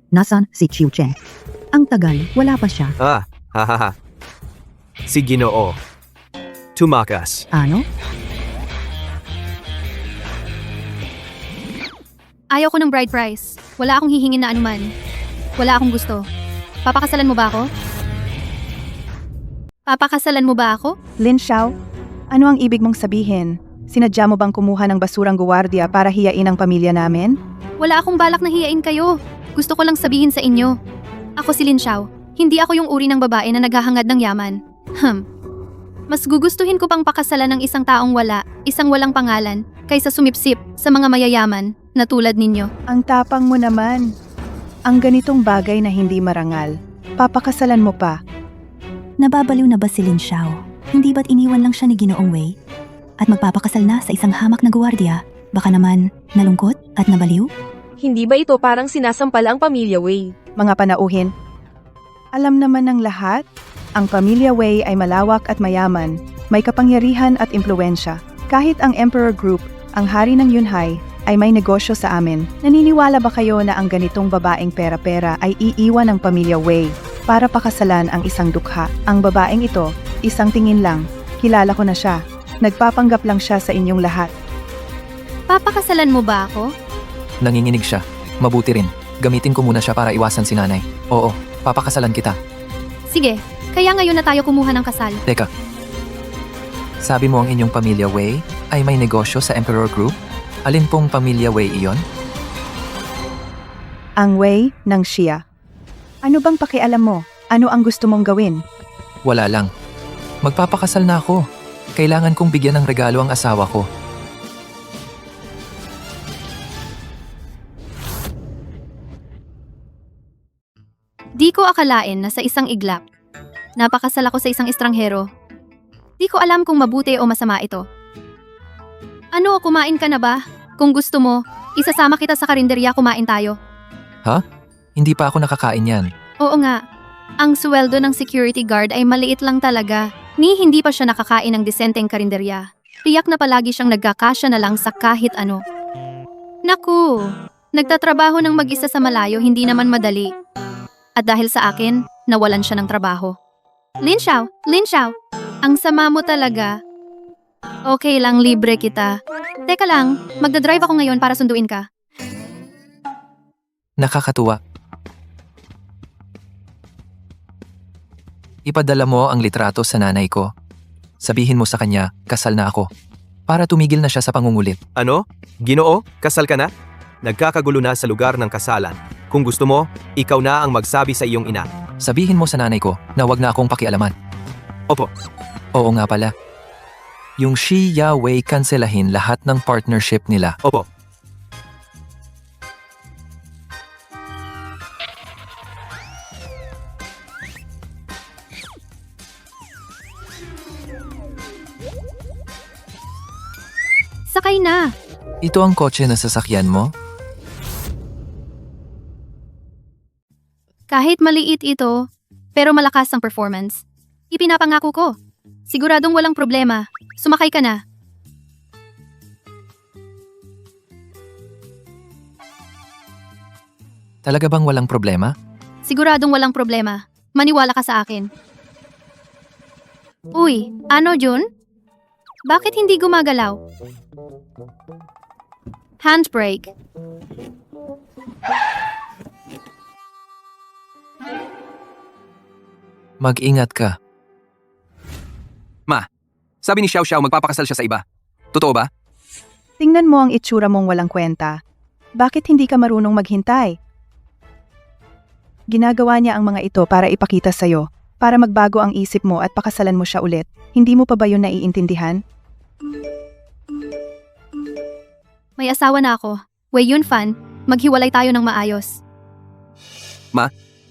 Nasaan si Chiu Cheng? Ang tagal, wala pa siya. Hahaha. Si Ginoo. Tumakas. Ano? Ayaw ko ng bride price. Wala akong hihingin na anuman. Wala akong gusto. Papakasalan mo ba ako? Papakasalan mo ba ako? Lin Xiao, ano ang ibig mong sabihin? Sinadya mo bang kumuha ng basurang guwardiya para hiyain ang pamilya namin? Wala akong balak na hiyain kayo. Gusto ko lang sabihin sa inyo. Ako si Lin Xiao. Hindi ako yung uri ng babae na naghahangad ng yaman. Mas gugustuhin ko pang pakasalan ng isang taong wala, isang walang pangalan, kaysa sumipsip sa mga mayayaman na tulad ninyo. Ang tapang mo naman. Ang ganitong bagay na hindi marangal. Papakasalan mo pa. Nababaliw na ba si Lin Xiao? Hindi ba't iniwan lang siya ni Ginoong Wei? At magpapakasal na sa isang hamak na guwardiya? Baka naman nalungkot at nabaliw? Hindi ba ito parang sinasampal ang pamilya Wei? Mga panauhin. Alam naman ng lahat, ang pamilya Wei ay malawak at mayaman, may kapangyarihan at impluensya. Kahit ang Emperor Group, ang hari ng Yunhai, ay may negosyo sa amin. Naniniwala ba kayo na ang ganitong babaeng pera-pera ay iiwan ng pamilya Wei para pakasalan ang isang dukha? Ang babaeng ito, isang tingin lang, kilala ko na siya. Nagpapanggap lang siya sa inyong lahat. Papakasalan mo ba ako? Nanginginig siya. Mabuti rin. Gamitin ko muna siya para iwasan si nanay. Oo, papakasalan kita. Sige, kaya ngayon na tayo kumuha ng kasal. Teka. Sabi mo ang inyong pamilya Wei ay may negosyo sa Emperor Group? Alin pong pamilya Wei iyon? Ang Wei ng Xia. Ano bang pakialam mo? Ano ang gusto mong gawin? Wala lang. Magpapakasal na ako. Kailangan kong bigyan ng regalo ang asawa ko. Di ko akalain na sa isang iglap, napakasal ako sa isang estranghero. Di ko alam kung mabuti o masama ito. Ano, kumain ka na ba? Kung gusto mo, isasama kita sa karinderya, kumain tayo. Ha? Hindi pa ako nakakain yan. Oo nga, ang sweldo ng security guard ay maliit lang talaga. Hindi pa siya nakakain ng disenteng karinderya. Tiyak na palagi siyang nagkakasya na lang sa kahit ano. Naku, nagtatrabaho ng mag-isa sa malayo hindi naman madali. At dahil sa akin, nawalan siya ng trabaho. Lin Xiao, ang sama mo talaga. Okay lang, libre kita. Teka lang, magdadrive ako ngayon para sunduin ka. Nakakatuwa. Ipadala mo ang litrato sa nanay ko. Sabihin mo sa kanya, kasal na ako. Para tumigil na siya sa pangungulit. Ano? Ginoo, kasal ka na? Nagkakagulo na sa lugar ng kasalan. Kung gusto mo, ikaw na ang magsabi sa iyong ina. Sabihin mo sa nanay ko na wag na akong pakialaman. Opo. Oo nga pala. Yung Shi Ya Wei kanselahin lahat ng partnership nila. Opo. Sakay na! Ito ang kotse na sasakyan mo? Kahit maliit ito, pero malakas ang performance. Ipinapangako ko. Siguradong walang problema. Sumakay ka na. Talaga bang walang problema? Siguradong walang problema. Maniwala ka sa akin. Uy, ano Jun? Bakit hindi gumagalaw? Handbrake. Mag-ingat ka. Sabi ni Xiao Xiao magpapakasal siya sa iba. Totoo ba? Tingnan mo ang itsura mong walang kwenta. Bakit hindi ka marunong maghintay? Ginagawa niya ang mga ito para ipakita sa'yo, para magbago ang isip mo at pakasalan mo siya ulit. Hindi mo pa ba yun naiintindihan? May asawa na ako. Wei Yunfan, maghiwalay tayo ng maayos.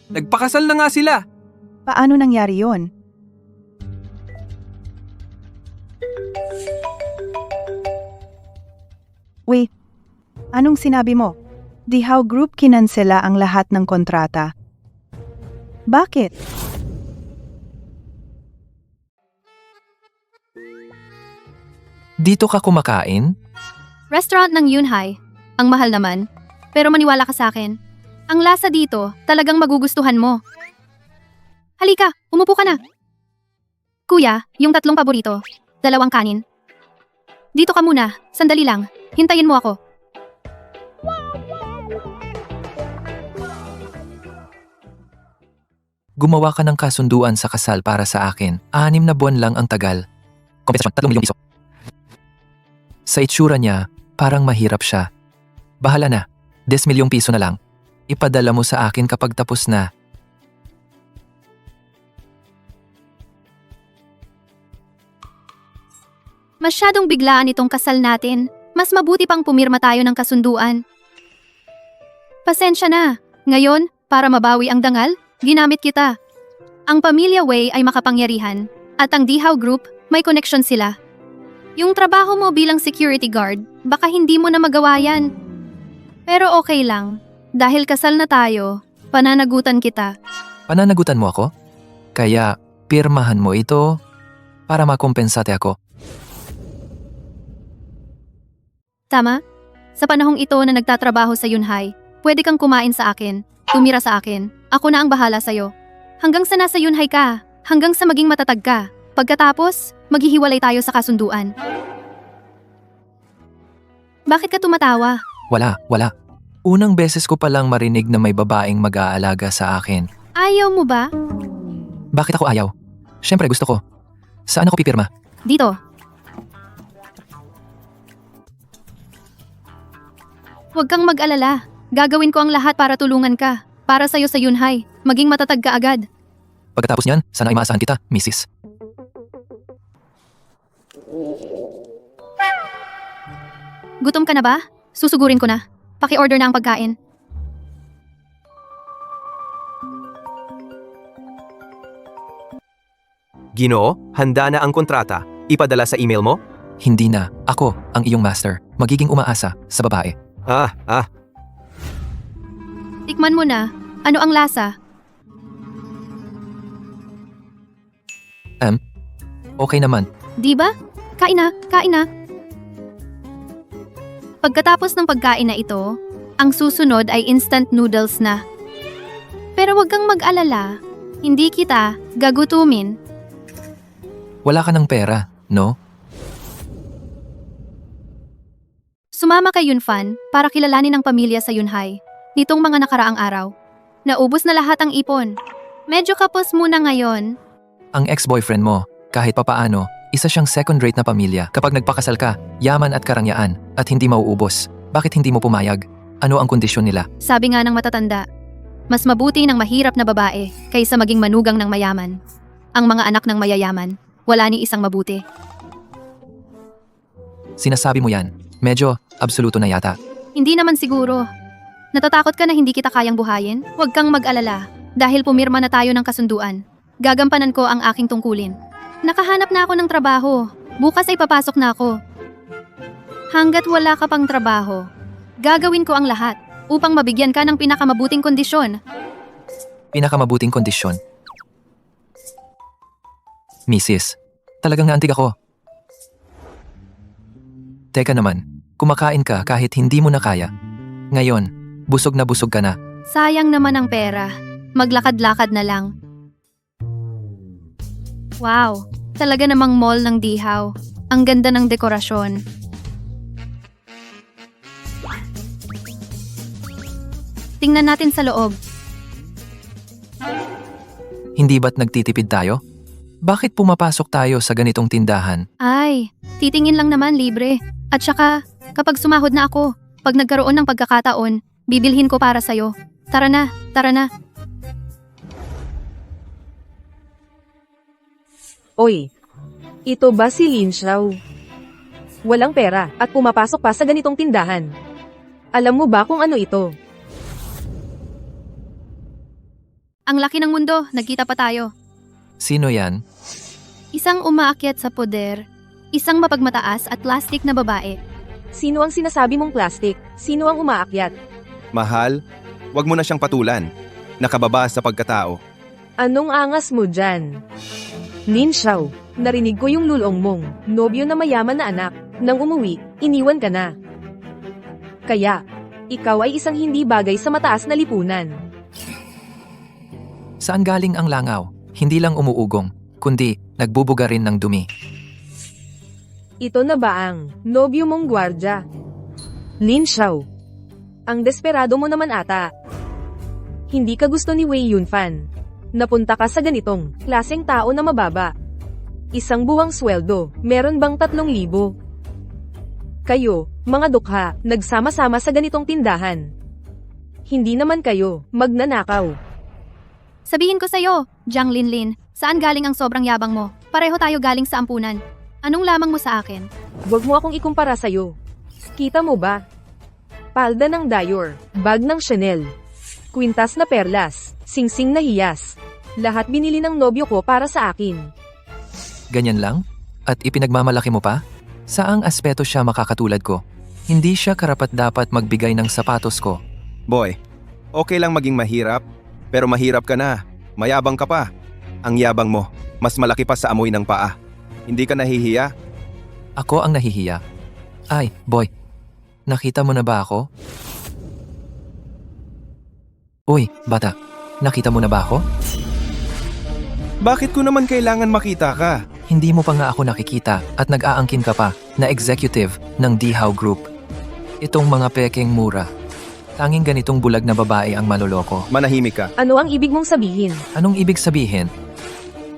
Nagpakasal na nga sila. Paano nangyari yon? Wait, anong sinabi mo? Di How Group kinansela ang lahat ng kontrata. Bakit? Dito ka kumakain? Restaurant ng Yunhai. Ang mahal naman. Pero maniwala ka sa akin. Ang lasa dito, talagang magugustuhan mo. Halika, umupo ka na. Kuya, yung 3 paborito. 2 kanin. Dito ka muna, sandali lang. Hintayin mo ako. Gumawa ka ng kasunduan sa kasal para sa akin. 6 na buwan lang ang tagal. Kompensasyon, 3 milyong piso. Sa itsura niya, parang mahirap siya. Bahala na, 10 milyong piso na lang. Ipadala mo sa akin kapag tapos na. Masyadong biglaan itong kasal natin. Mas mabuti pang pumirma tayo ng kasunduan. Pasensya na. Ngayon, para mabawi ang dangal, ginamit kita. Ang Pamilya Way ay makapangyarihan, at ang Dihaw Group, may koneksyon sila. Yung trabaho mo bilang security guard, baka hindi mo na magawa yan. Pero okay lang. Dahil kasal na tayo, pananagutan kita. Pananagutan mo ako? Kaya, pirmahan mo ito para makompensate ako. Tama? Sa panahong ito na nagtatrabaho sa Yunhai, pwede kang kumain sa akin, tumira sa akin, ako na ang bahala sa'yo. Hanggang sa nasa Yunhai ka, hanggang sa maging matatag ka. Pagkatapos, maghihiwalay tayo sa kasunduan. Bakit ka tumatawa? Wala. Unang beses ko palang marinig na may babaeng mag-aalaga sa akin. Ayaw mo ba? Bakit ako ayaw? Siyempre gusto ko. Saan ako pipirma? Dito. Huwag kang mag-alala. Gagawin ko ang lahat para tulungan ka. Para sa'yo sa Yunhai. Maging matatag ka agad. Pagkatapos niyan, sana ay maasahan kita, Mrs. Gutom ka na ba? Susugurin ko na. Paki-order na ang pagkain. Ginoo, handa na ang kontrata. Ipadala sa email mo? Hindi na. Ako ang iyong master. Magiging umaasa sa babae. Tikman mo na. Ano ang lasa? Okay naman. Di ba? Kain na, kain na. Pagkatapos ng pagkain na ito, ang susunod ay instant noodles na. Pero wag kang mag-alala. Hindi kita gagutumin. Wala ka ng pera, no? Sumama kay Yunfan para kilalanin ang pamilya sa Yunhai. Nitong mga nakaraang araw. Naubos na lahat ang ipon. Medyo kapos muna ngayon. Ang ex-boyfriend mo, kahit papaano, isa siyang second-rate na pamilya. Kapag nagpakasal ka, yaman at karangyaan, at hindi mauubos. Bakit hindi mo pumayag? Ano ang kondisyon nila? Sabi nga ng matatanda, mas mabuti ng mahirap na babae kaysa maging manugang ng mayaman. Ang mga anak ng mayayaman, wala ni isang mabuti. Sinasabi mo yan. Medyo absoluto na yata. Hindi naman siguro. Natatakot ka na hindi kita kayang buhayin? Huwag kang mag-alala, dahil pumirma na tayo ng kasunduan. Gagampanan ko ang aking tungkulin. Nakahanap na ako ng trabaho. Bukas ay papasok na ako. Hanggat wala ka pang trabaho, gagawin ko ang lahat upang mabigyan ka ng pinakamabuting kondisyon. Pinakamabuting kondisyon. Mrs., talagang naantig ako. Teka naman, kumakain ka kahit hindi mo na kaya. Ngayon, busog ka na. Sayang naman ang pera. Maglakad-lakad na lang. Wow, talaga namang mall ng Dihaw. Ang ganda ng dekorasyon. Tingnan natin sa loob. Hindi ba't nagtitipid tayo? Bakit pumapasok tayo sa ganitong tindahan? Ay, titingin lang naman libre. At saka, kapag sumahod na ako, pag nagkaroon ng pagkakataon, bibilhin ko para sa'yo. Tara na, tara na. Oy, ito ba si Lin Xiao? Walang pera at pumapasok pa sa ganitong tindahan. Alam mo ba kung ano ito? Ang laki ng mundo, nagkita pa tayo. Sino yan? Isang umaakyat sa poder, isang mapagmataas at plastic na babae. Sino ang sinasabi mong plastic? Sino ang umaakyat? Mahal, wag mo na siyang patulan. Nakababa sa pagkatao. Anong angas mo dyan? Lin Xiao, narinig ko yung lulong mong, nobyo na mayaman na anak. Nang umuwi, iniwan ka na. Kaya, Ikaw ay isang hindi bagay sa mataas na lipunan. Saan galing ang langaw? Hindi lang umuugong, kundi nagbubuga rin ng dumi. Ito na ba ang nobyo mong gwardya? Lin Xiao. Ang desperado mo naman ata. Hindi ka gusto ni Wei Yunfan. Napunta ka sa ganitong klaseng tao na mababa. Isang buwang sweldo, meron bang 3,000? Kayo, mga dukha, nagsama-sama sa ganitong tindahan. Hindi naman kayo magnanakaw. Sabihin ko sa'yo, Jiang Linlin, saan galing ang sobrang yabang mo? Pareho tayo galing sa ampunan. Anong lamang mo sa akin? Huwag mo akong ikumpara sa'yo. Kita mo ba? Palda ng Dior, bag ng Chanel, kwintas na perlas, singsing na hiyas. Lahat binili ng nobyo ko para sa akin. Ganyan lang? At ipinagmamalaki mo pa? Saang aspeto siya makakatulad ko? Hindi siya karapat-dapat magbigay ng sapatos ko. Boy, okay lang maging mahirap, pero mahirap ka na. Mayabang ka pa. Ang yabang mo, mas malaki pa sa amoy ng paa. Hindi ka nahihiya? Ako ang nahihiya. Ay, boy. Nakita mo na ba ako? Uy, bata. Nakita mo na ba ako? Bakit ko naman kailangan makita ka? Hindi mo pa nga ako nakikita at nag-aangkin ka pa na executive ng Dihao Group. Itong mga pekeng mura. Tanging ganitong bulag na babae ang maloloko. Manahimik ka. Ano ang ibig mong sabihin? Anong ibig sabihin?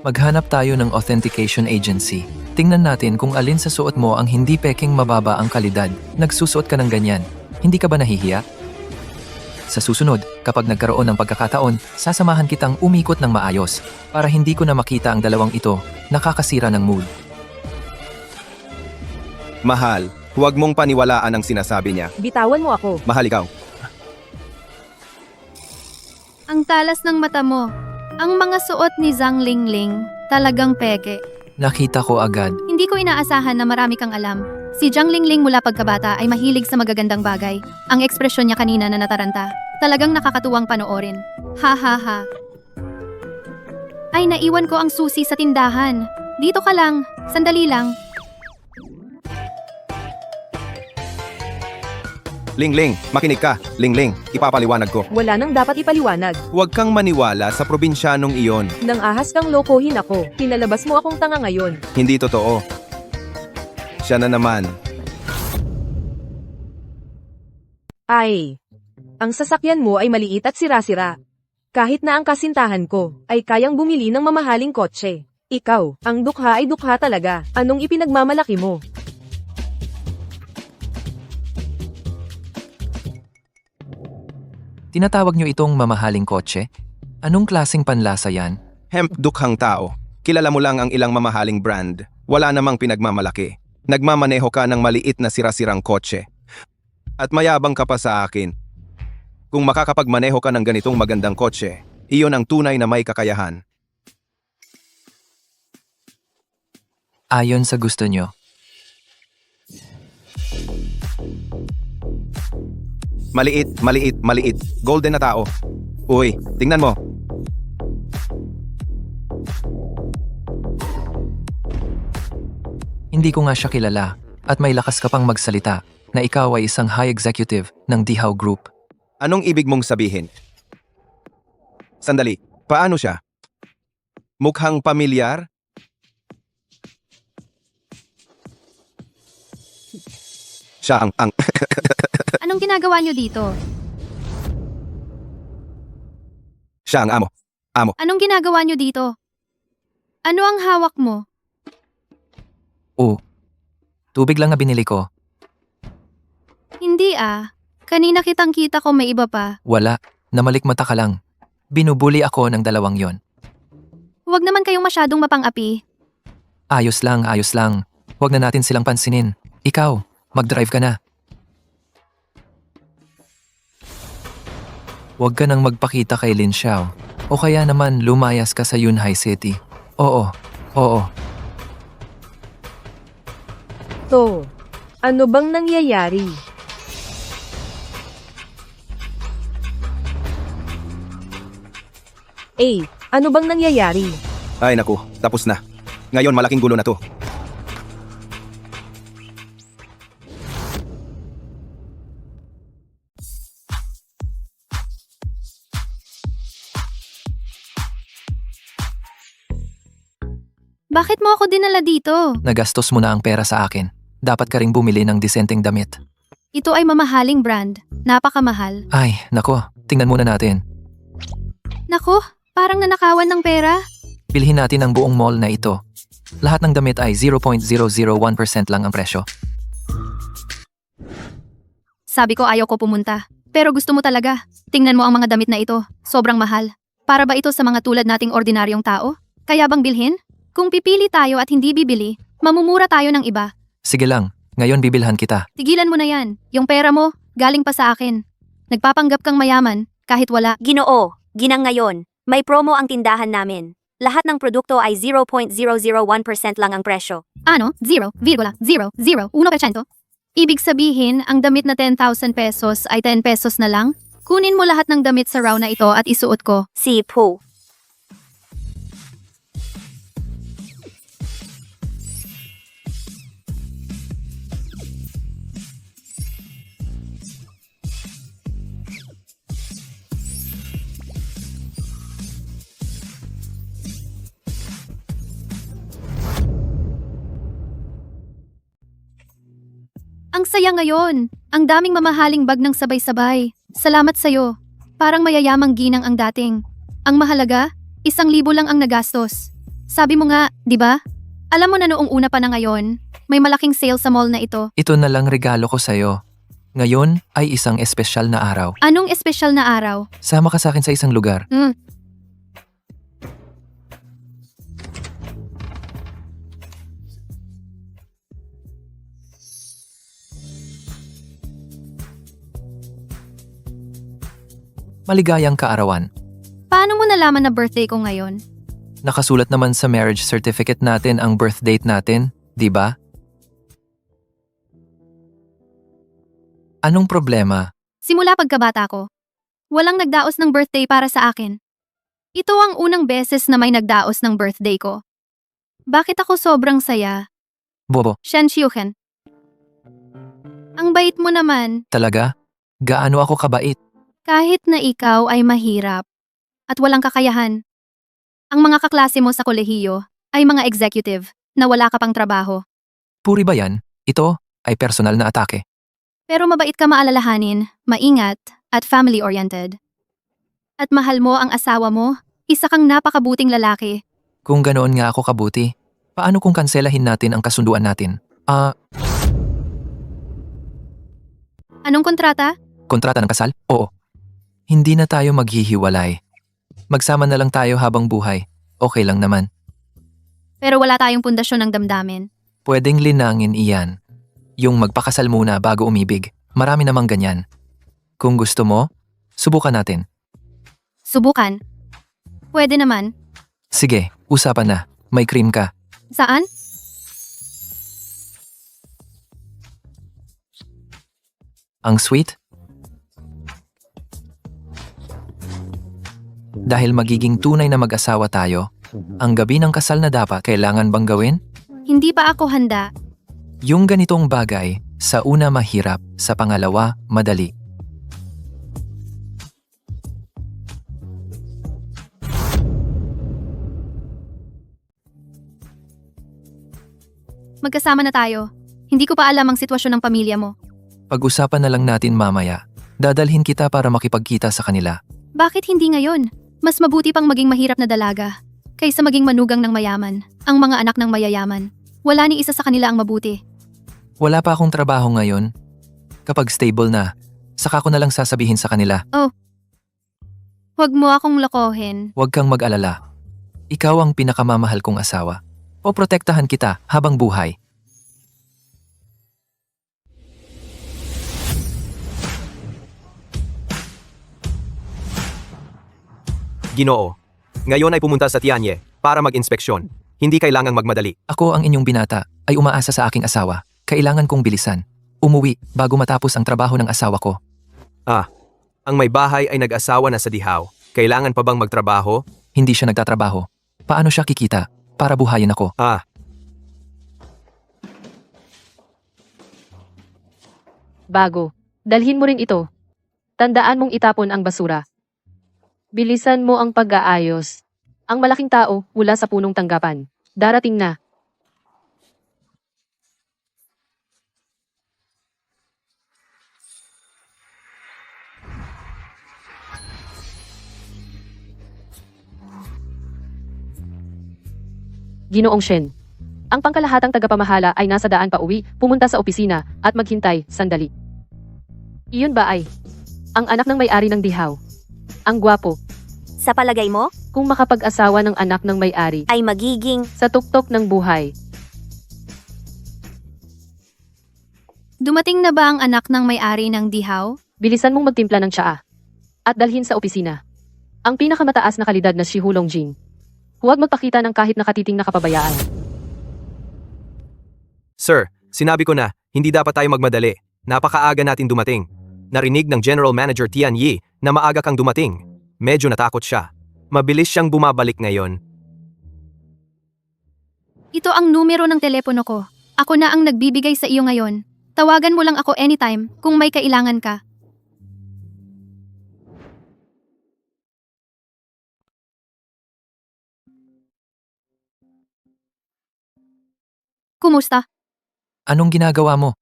Maghanap tayo ng authentication agency. Tingnan natin kung alin sa suot mo ang hindi peking mababa ang kalidad. Nagsusuot ka ng ganyan. Hindi ka ba nahihiya? Sa susunod, kapag nagkaroon ng pagkakataon, sasamahan kitang umikot ng maayos para hindi ko na makita ang dalawang ito, nakakasira ng mood. Mahal, huwag mong paniwalaan ang sinasabi niya. Bitawan mo ako. Mahal ikaw. Ang talas ng mata mo. Ang mga suot ni Zhang Lingling, talagang peke. Nakita ko agad. Hindi ko inaasahan na marami kang alam. Si Jiang Lingling mula pagkabata ay mahilig sa magagandang bagay. Ang ekspresyon niya kanina na nataranta, talagang nakakatuwang panoorin. Ha ha ha. Ay, naiwan ko ang susi sa tindahan. Dito ka lang, sandali lang. Lingling, makinig ka. Lingling, ipapaliwanag ko. Wala nang dapat ipaliwanag. Huwag kang maniwala sa probinsyanong iyon. Nang ahas kang lokohin ako, pinalabas mo akong tanga ngayon. Hindi totoo. Siya na naman. Ay, ang sasakyan mo ay maliit at sira-sira. Kahit na ang kasintahan ko ay kayang bumili ng mamahaling kotse. Ikaw, ang dukha ay dukha talaga. Anong ipinagmamalaki mo? Tinatawag niyo itong mamahaling kotse? Anong klaseng panlasa yan? Hemp dukhang tao. Kilala mo lang ang ilang mamahaling brand. Wala namang pinagmamalaki. Nagmamaneho ka ng maliit na sira-sirang kotse. At mayabang ka pa sa akin. Kung makakapagmaneho ka ng ganitong magandang kotse, iyon ang tunay na may kakayahan. Ayon sa gusto niyo. Maliit, maliit, maliit. Golden na tao. Uy, tingnan mo. Hindi ko nga siya kilala at may lakas ka pang magsalita na ikaw ay isang high executive ng Dihao Group. Anong ibig mong sabihin? Sandali, paano siya? Mukhang pamilyar? Siya ang Anong ginagawa niyo dito? siya ang amo. Anong ginagawa niyo dito? Ano ang hawak mo? Oh, tubig lang na binili ko. Hindi ah. Kanina kitang kita ko may iba pa. Wala, namalikmata ka lang. Binubuli ako ng dalawang yon. Huwag naman kayong masyadong mapang-api. Ayos lang, ayos lang. Huwag na natin silang pansinin. Ikaw, mag-drive ka na. Huwag ka nang magpakita kay Lin Xiao. O kaya naman lumayas ka sa Yunhai City. Oo, oo. To, ano bang nangyayari? Ano bang nangyayari? Ay naku, tapos na. Ngayon malaking gulo na to. Bakit mo ako dinala dito? Nagastos mo na ang pera sa akin. Dapat ka ring bumili ng disenteng damit. Ito ay mamahaling brand. Napakamahal. Ay, nako, tingnan muna natin. Naku, parang nanakawan ng pera. Bilhin natin ang buong mall na ito. Lahat ng damit ay 0.001% lang ang presyo. Sabi ko ayaw ko pumunta. Pero gusto mo talaga. Tingnan mo ang mga damit na ito. Sobrang mahal. Para ba ito sa mga tulad nating ordinaryong tao? Kaya bang bilhin? Kung pipili tayo at hindi bibili, mamumura tayo ng iba. Sige lang, ngayon bibilhan kita. Tigilan mo na yan. Yung pera mo, galing pa sa akin. Nagpapanggap kang mayaman, kahit wala. Ginoo, ginang ngayon. May promo ang tindahan namin. Lahat ng produkto ay 0.001% lang ang presyo. Ano? 0,001%? Ibig sabihin, ang damit na 10,000 pesos ay 10 pesos na lang? Kunin mo lahat ng damit sa raw na ito at isuot ko. Si Po. Ang saya ngayon. Ang daming mamahaling bag ng sabay-sabay. Salamat sa'yo. Parang mayayamang ginang ang dating. Ang mahalaga, 1,000 lang ang nagastos. Sabi mo nga, di ba? Alam mo na noong una pa na ngayon, may malaking sale sa mall na ito. Ito na lang regalo ko sa'yo. Ngayon ay isang espesyal na araw. Anong espesyal na araw? Sama ka sa akin sa isang lugar. Maligayang kaarawan. Paano mo nalaman na birthday ko ngayon? Nakasulat naman sa marriage certificate natin ang birth date natin, di ba? Anong problema? Simula pagkabata ko, walang nagdaos ng birthday para sa akin. Ito ang unang beses na may nagdaos ng birthday ko. Bakit ako sobrang saya? Bobo, Shen Xiuhen. Ang bait mo naman, talaga? Gaano ako kabait? kahit na ikaw ay mahirap at walang kakayahan. Ang mga kaklase mo sa kolehiyo ay mga executive na wala ka pang trabaho. Puri ba yan? Ito ay personal na atake. Pero mabait ka maalalahanin, maingat, at family-oriented. At mahal mo ang asawa mo, isa kang napakabuting lalaki. Kung ganoon nga ako kabuti, paano kung kanselahin natin ang kasunduan natin? Anong kontrata? Kontrata ng kasal? Oo. Hindi na tayo maghihiwalay. Magsama na lang tayo habang buhay. Okay lang naman. Pero wala tayong pundasyon ng damdamin. Pwedeng linangin iyan. Yung magpakasal muna bago umibig. Marami namang ganyan. Kung gusto mo, subukan natin. Subukan. Pwede naman. Sige, usapan na. May cream ka. Saan? Ang sweet? Dahil magiging tunay na mag-asawa tayo, ang gabi ng kasal na dapat kailangan bang gawin? Hindi pa ako handa. Yung ganitong bagay, sa una mahirap, sa pangalawa, madali. Magkasama na tayo. Hindi ko pa alam ang sitwasyon ng pamilya mo. Pag-usapan na lang natin mamaya. Dadalhin kita para makipagkita sa kanila. Bakit hindi ngayon? Mas mabuti pang maging mahirap na dalaga kaysa maging manugang ng mayaman, ang mga anak ng mayayaman. Wala ni isa sa kanila ang mabuti. Wala pa akong trabaho ngayon. Kapag stable na, saka ko na lang sasabihin sa kanila. Huwag mo akong lokohin. Huwag kang mag-alala. Ikaw ang pinakamamahal kong asawa. O protektahan kita habang buhay. Ginoo. Ngayon ay pumunta sa Tianye para mag-inspeksyon. Hindi kailangang magmadali. Ako ang inyong binata ay umaasa sa aking asawa. Kailangan kong bilisan. Umuwi bago matapos ang trabaho ng asawa ko. Ang may bahay ay nag-asawa na sa dihaw. Kailangan pa bang magtrabaho? Hindi siya nagtatrabaho. Paano siya kikita para buhayin ako? Bago. Dalhin mo rin ito. Tandaan mong itapon ang basura. Bilisan mo ang pag-aayos. Ang malaking tao mula sa punong tanggapan. Darating na. Ginoong Shen. Ang pangkalahatang tagapamahala ay nasa daan pa uwi, pumunta sa opisina, at maghintay, sandali. Iyon ba ay ang anak ng may-ari ng dihaw? Ang gwapo. Sa palagay mo, Kung makapag-asawa ng anak ng may-ari, ay magiging sa tuktok ng buhay. Dumating na ba ang anak ng may-ari ng dihaw? Bilisan mong magtimpla ng tsaa. At dalhin sa opisina. Ang pinakamataas na kalidad na si Hulong Jin. Huwag magpakita ng kahit nakatiting na kapabayaan. Sir, sinabi ko na, hindi dapat tayo magmadali. Napakaaga natin dumating. Narinig ng General Manager Tian Yi na maaga kang dumating. Medyo natakot siya. Mabilis siyang bumabalik ngayon. Ito ang numero ng telepono ko. Ako na ang nagbibigay sa iyo ngayon. Tawagan mo lang ako anytime kung may kailangan ka. Kumusta? Anong ginagawa mo?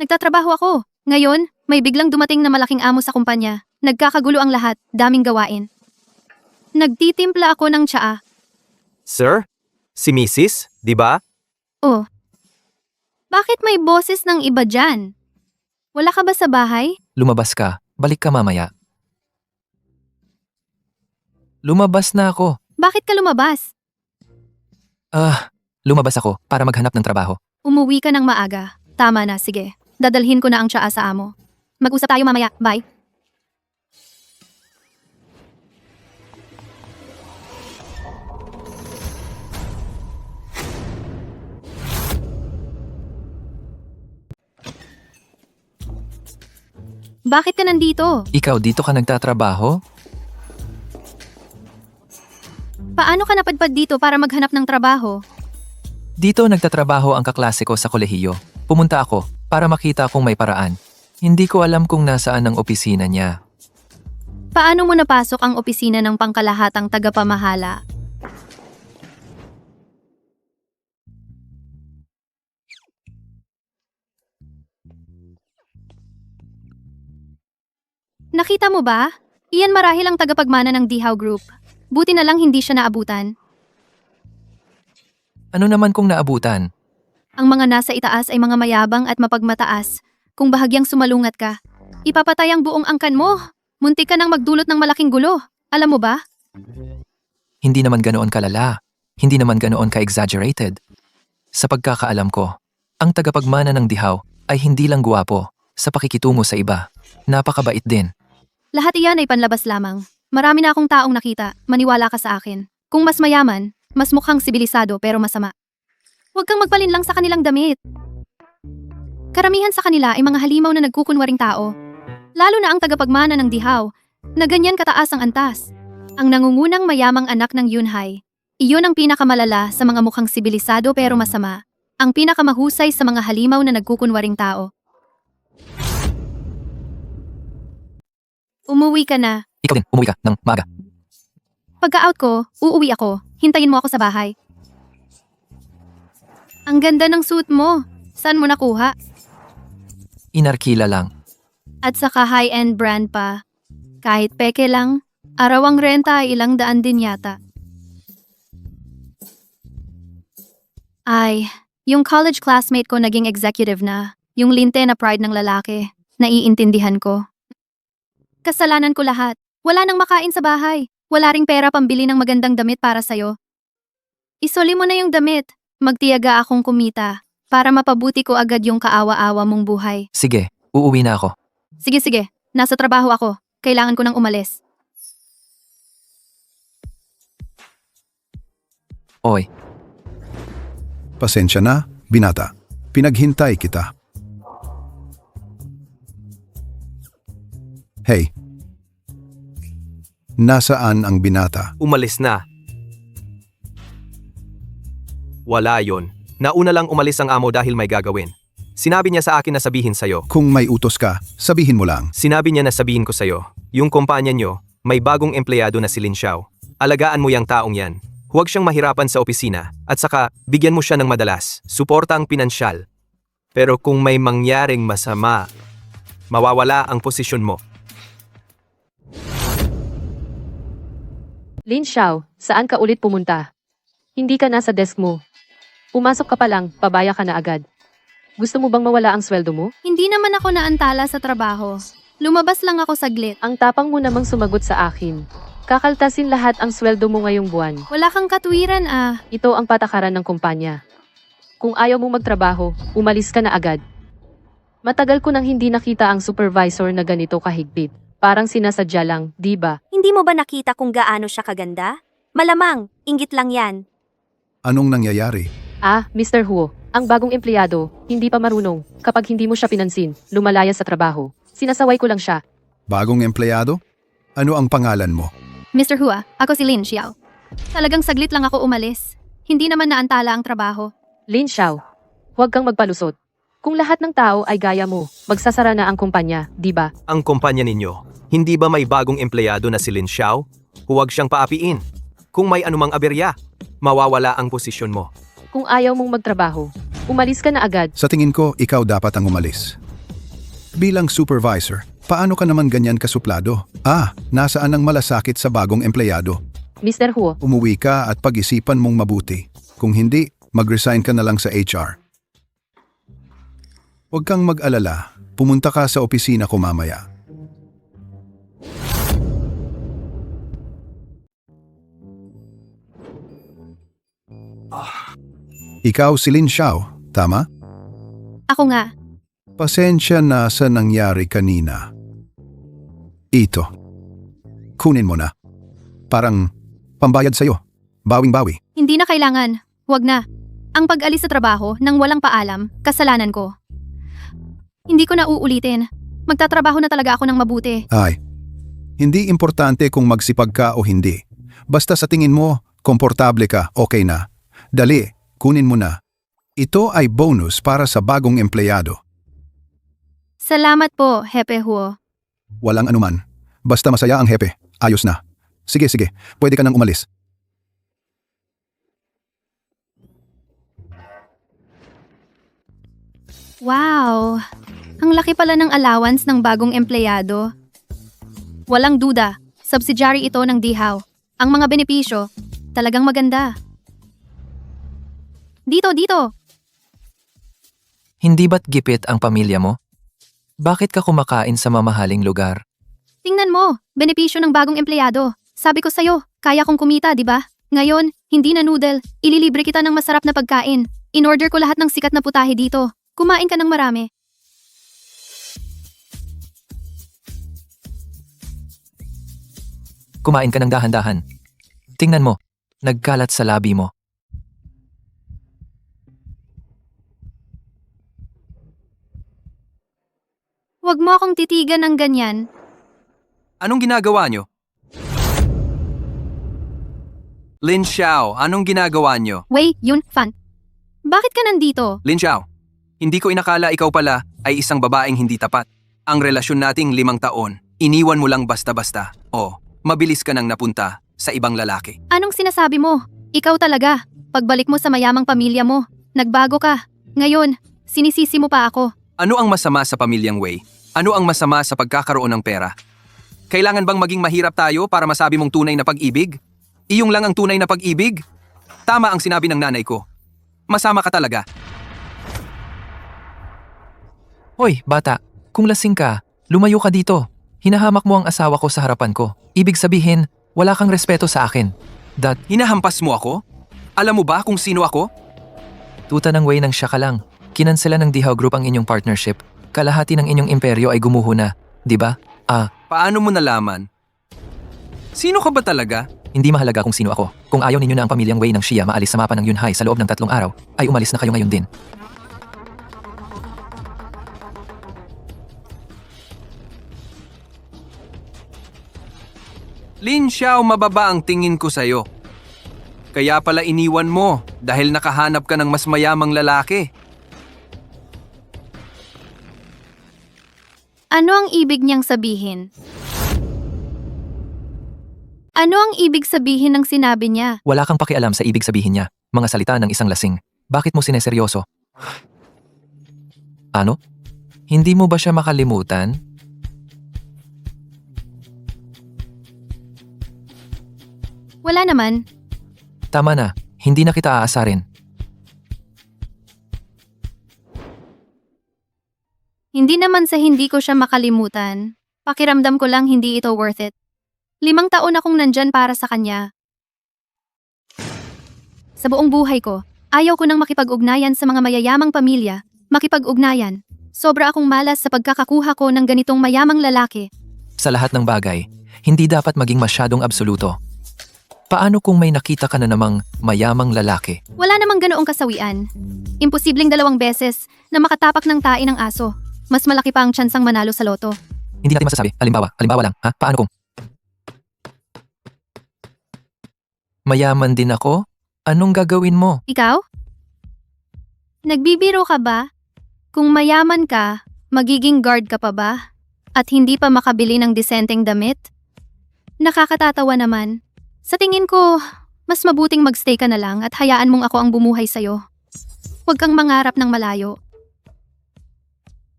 Nagtatrabaho ako. Ngayon, may biglang dumating na malaking amo sa kumpanya. Nagkakagulo ang lahat, daming gawain. Nagtitimpla ako ng tsaa. Sir? Si Mrs., di ba? Oh. Bakit may boses ng iba dyan? Wala ka ba sa bahay? Lumabas ka, balik ka mamaya. Lumabas na ako. Bakit ka lumabas? Lumabas ako para maghanap ng trabaho. Umuwi ka ng maaga. Tama na, sige. Dadalhin ko na ang tsaa sa amo. Mag-usap tayo mamaya. Bye. Bakit ka nandito? Ikaw dito ka nagtatrabaho? Paano ka napadpad dito para maghanap ng trabaho? Dito nagtatrabaho ang kaklase ko sa kolehiyo. Pumunta ako para makita kung may paraan. Hindi ko alam kung nasaan ang opisina niya. Paano mo napasok ang opisina ng pangkalahatang tagapamahala? Nakita mo ba? Iyan marahil ang tagapagmana ng Dihaw Group. Buti na lang hindi siya naabutan. Ano naman kung naabutan? Ang mga nasa itaas ay mga mayabang at mapagmataas. Kung bahagyang sumalungat ka, ipapatay ang buong angkan mo. Muntik ka nang magdulot ng malaking gulo. Alam mo ba? Hindi naman ganoon kalala. Hindi naman ganoon ka-exaggerated. Sa pagkakaalam ko, ang tagapagmana ng dihaw ay hindi lang guwapo sa pakikitungo sa iba. Napakabait din. Lahat iyan ay panlabas lamang. Marami na akong taong nakita, maniwala ka sa akin. Kung mas mayaman, mas mukhang sibilisado pero masama. Huwag kang magpalinlang sa kanilang damit. Karamihan sa kanila ay mga halimaw na nagkukunwaring tao. Lalo na ang tagapagmana ng dihaw, na ganyan kataas ang antas. Ang nangungunang mayamang anak ng Yunhai. Iyon ang pinakamalala sa mga mukhang sibilisado pero masama. Ang pinakamahusay sa mga halimaw na nagkukunwaring tao. Umuwi ka na. Ikaw din, umuwi ka ng maaga. Pagka-out ko, uuwi ako. Hintayin mo ako sa bahay. Ang ganda ng suit mo. Saan mo nakuha? Inarkila lang. At saka high-end brand pa. Kahit peke lang, araw ang renta ay ilang daan din yata. Ay, yung college classmate ko naging executive na. Yung linte na pride ng lalaki. Naiintindihan ko. Kasalanan ko lahat. Wala nang makain sa bahay. Wala ring pera pambili ng magandang damit para sa'yo. Isoli mo na yung damit. Magtiyaga akong kumita. Para mapabuti ko agad yung kaawa-awa mong buhay. Sige, uuwi na ako. Sige. Nasa trabaho ako. Kailangan ko nang umalis. Oy, Pasensya na, binata. Pinaghintay kita. Hey. Nasaan ang binata? Umalis na. Wala yon. Nauna lang umalis ang amo dahil may gagawin. Sinabi niya sa akin na sabihin sa'yo. Kung may utos ka, sabihin mo lang. Sinabi niya na sabihin ko sa'yo. Yung kumpanya niyo, may bagong empleyado na si Lin Xiao. Alagaan mo yung taong yan. Huwag siyang mahirapan sa opisina at saka bigyan mo siya ng madalas, suporta ang pinansyal. Pero kung may mangyaring masama, mawawala ang posisyon mo. Lin Xiao, saan ka ulit pumunta? Hindi ka nasa desk mo. Pumasok ka pa lang, pabaya ka na agad. Gusto mo bang mawala ang sweldo mo? Hindi naman ako naantala sa trabaho. Lumabas lang ako saglit. Ang tapang mo namang sumagot sa akin. Kakaltasin lahat ang sweldo mo ngayong buwan. Wala kang katwiran ah. Ito ang patakaran ng kumpanya. Kung ayaw mong magtrabaho, umalis ka na agad. Matagal ko nang hindi nakita ang supervisor na ganito kahigpit. Parang sinasadya lang, di ba? Hindi mo ba nakita kung gaano siya kaganda? Malamang, inggit lang yan. Anong nangyayari? Ah, Mr. Huo, ang bagong empleyado, hindi pa marunong. Kapag hindi mo siya pinansin, lumalaya sa trabaho. Sinasaway ko lang siya. Bagong empleyado? Ano ang pangalan mo? Mr. Hua, ako si Lin Xiao. Talagang saglit lang ako umalis. Hindi naman naantala ang trabaho. Lin Xiao, huwag kang magpalusot. Kung lahat ng tao ay gaya mo, magsasara na ang kumpanya, di ba? Ang kumpanya ninyo, hindi ba may bagong empleyado na si Lin Xiao? Huwag siyang paapiin. Kung may anumang aberya, mawawala ang posisyon mo. Kung ayaw mong magtrabaho, umalis ka na agad. Sa tingin ko, ikaw dapat ang umalis. Bilang supervisor, paano ka naman ganyan kasuplado? Nasaan ang malasakit sa bagong empleyado? Mr. Huo, Umuwi ka at pag-isipan mong mabuti. Kung hindi, mag-resign ka na lang sa HR. Huwag kang mag-alala. Pumunta ka sa opisina ko mamaya. Ikaw si Lin Xiao, tama? Ako nga. Pasensya na sa nangyari kanina. Ito. Kunin mo na. Parang pambayad sa'yo. Bawing-bawi. Hindi na kailangan. Huwag na. Ang pag-alis sa trabaho nang walang paalam, kasalanan ko. Hindi ko na uulitin. Magtatrabaho na talaga ako ng mabuti. Ay, hindi importante kung magsipag ka o hindi. Basta sa tingin mo, komportable ka, okay na. Dali, kunin mo na. Ito ay bonus para sa bagong empleyado. Salamat po, Hepe Huo. Walang anuman. Basta masaya ang hepe. Ayos na. Sige, pwede ka nang umalis. Wow! Ang laki pala ng allowance ng bagong empleyado. Walang duda, subsidiary ito ng Dihaw. Ang mga benepisyo, talagang maganda. Dito! Hindi ba't gipit ang pamilya mo? Bakit ka kumakain sa mamahaling lugar? Tingnan mo, benepisyo ng bagong empleyado. Sabi ko sa'yo, kaya kong kumita, di ba? Ngayon, hindi na noodle, ililibre kita ng masarap na pagkain. In-order ko lahat ng sikat na putahe dito. Kumain ka ng marami. Kumain ka ng dahan-dahan. Tingnan mo, nagkalat sa labi mo. Huwag mo akong titigan ng ganyan. Anong ginagawa nyo? Lin Xiao, anong ginagawa nyo? Wei, Yun Fan. Bakit ka nandito? Lin Xiao, hindi ko inakala ikaw pala ay isang babaeng hindi tapat. Ang relasyon nating 5 taon, iniwan mo lang basta-basta. O, mabilis ka nang napunta sa ibang lalaki. Anong sinasabi mo? Ikaw talaga. Pagbalik mo sa mayamang pamilya mo, nagbago ka. Ngayon, sinisisi mo pa ako. Ano ang masama sa pamilyang Wei? Ano ang masama sa pagkakaroon ng pera? Kailangan bang maging mahirap tayo para masabi mong tunay na pag-ibig? Iyong lang ang tunay na pag-ibig? Tama ang sinabi ng nanay ko. Masama ka talaga. Hoy, bata, kung lasing ka, lumayo ka dito. Hinahamak mo ang asawa ko sa harapan ko. Ibig sabihin, wala kang respeto sa akin. Hinahampas mo ako? Alam mo ba kung sino ako? Tuta ng way ng siya ka lang. Kinansela ng Dihaw Group ang inyong partnership. Kalahati ng inyong imperyo ay gumuho na, di ba? Paano mo nalaman? Sino ka ba talaga? Hindi mahalaga kung sino ako. Kung ayaw ninyo na ang pamilyang Wei ng Shia maalis sa mapa ng Yunhai sa loob ng 3 araw, ay umalis na kayo ngayon din. Lin Xiao, mababa ang tingin ko sa'yo. Kaya pala iniwan mo dahil nakahanap ka ng mas mayamang lalaki. Ano ang ibig niyang sabihin? Ano ang ibig sabihin ng sinabi niya? Wala kang pakialam sa ibig sabihin niya. Mga salita ng isang lasing. Bakit mo sineseryoso? Ano? Hindi mo ba siya makalimutan? Wala naman. Tama na. Hindi na kita aasarin. Hindi naman sa hindi ko siya makalimutan. Pakiramdam ko lang hindi ito worth it. 5 taon akong nandyan para sa kanya. Sa buong buhay ko, ayaw ko nang makipag-ugnayan sa mga mayayamang pamilya. Makipag-ugnayan. Sobra akong malas sa pagkakakuha ko ng ganitong mayamang lalaki. Sa lahat ng bagay, hindi dapat maging masyadong absoluto. Paano kung may nakita ka na namang mayamang lalaki? Wala namang ganoong kasawian. Imposibleng 2 beses na makatapak ng tae ng aso. Mas malaki pa ang tsansang manalo sa loto. Hindi natin masasabi. Halimbawa lang, ha? Paano kung mayaman din ako? Anong gagawin mo? Ikaw? Nagbibiro ka ba? Kung mayaman ka, magiging guard ka pa ba? At hindi pa makabili ng disenteng damit? Nakakatatawa naman. Sa tingin ko, mas mabuting magstay ka na lang at hayaan mong ako ang bumuhay sa'yo. Huwag kang mangarap ng malayo.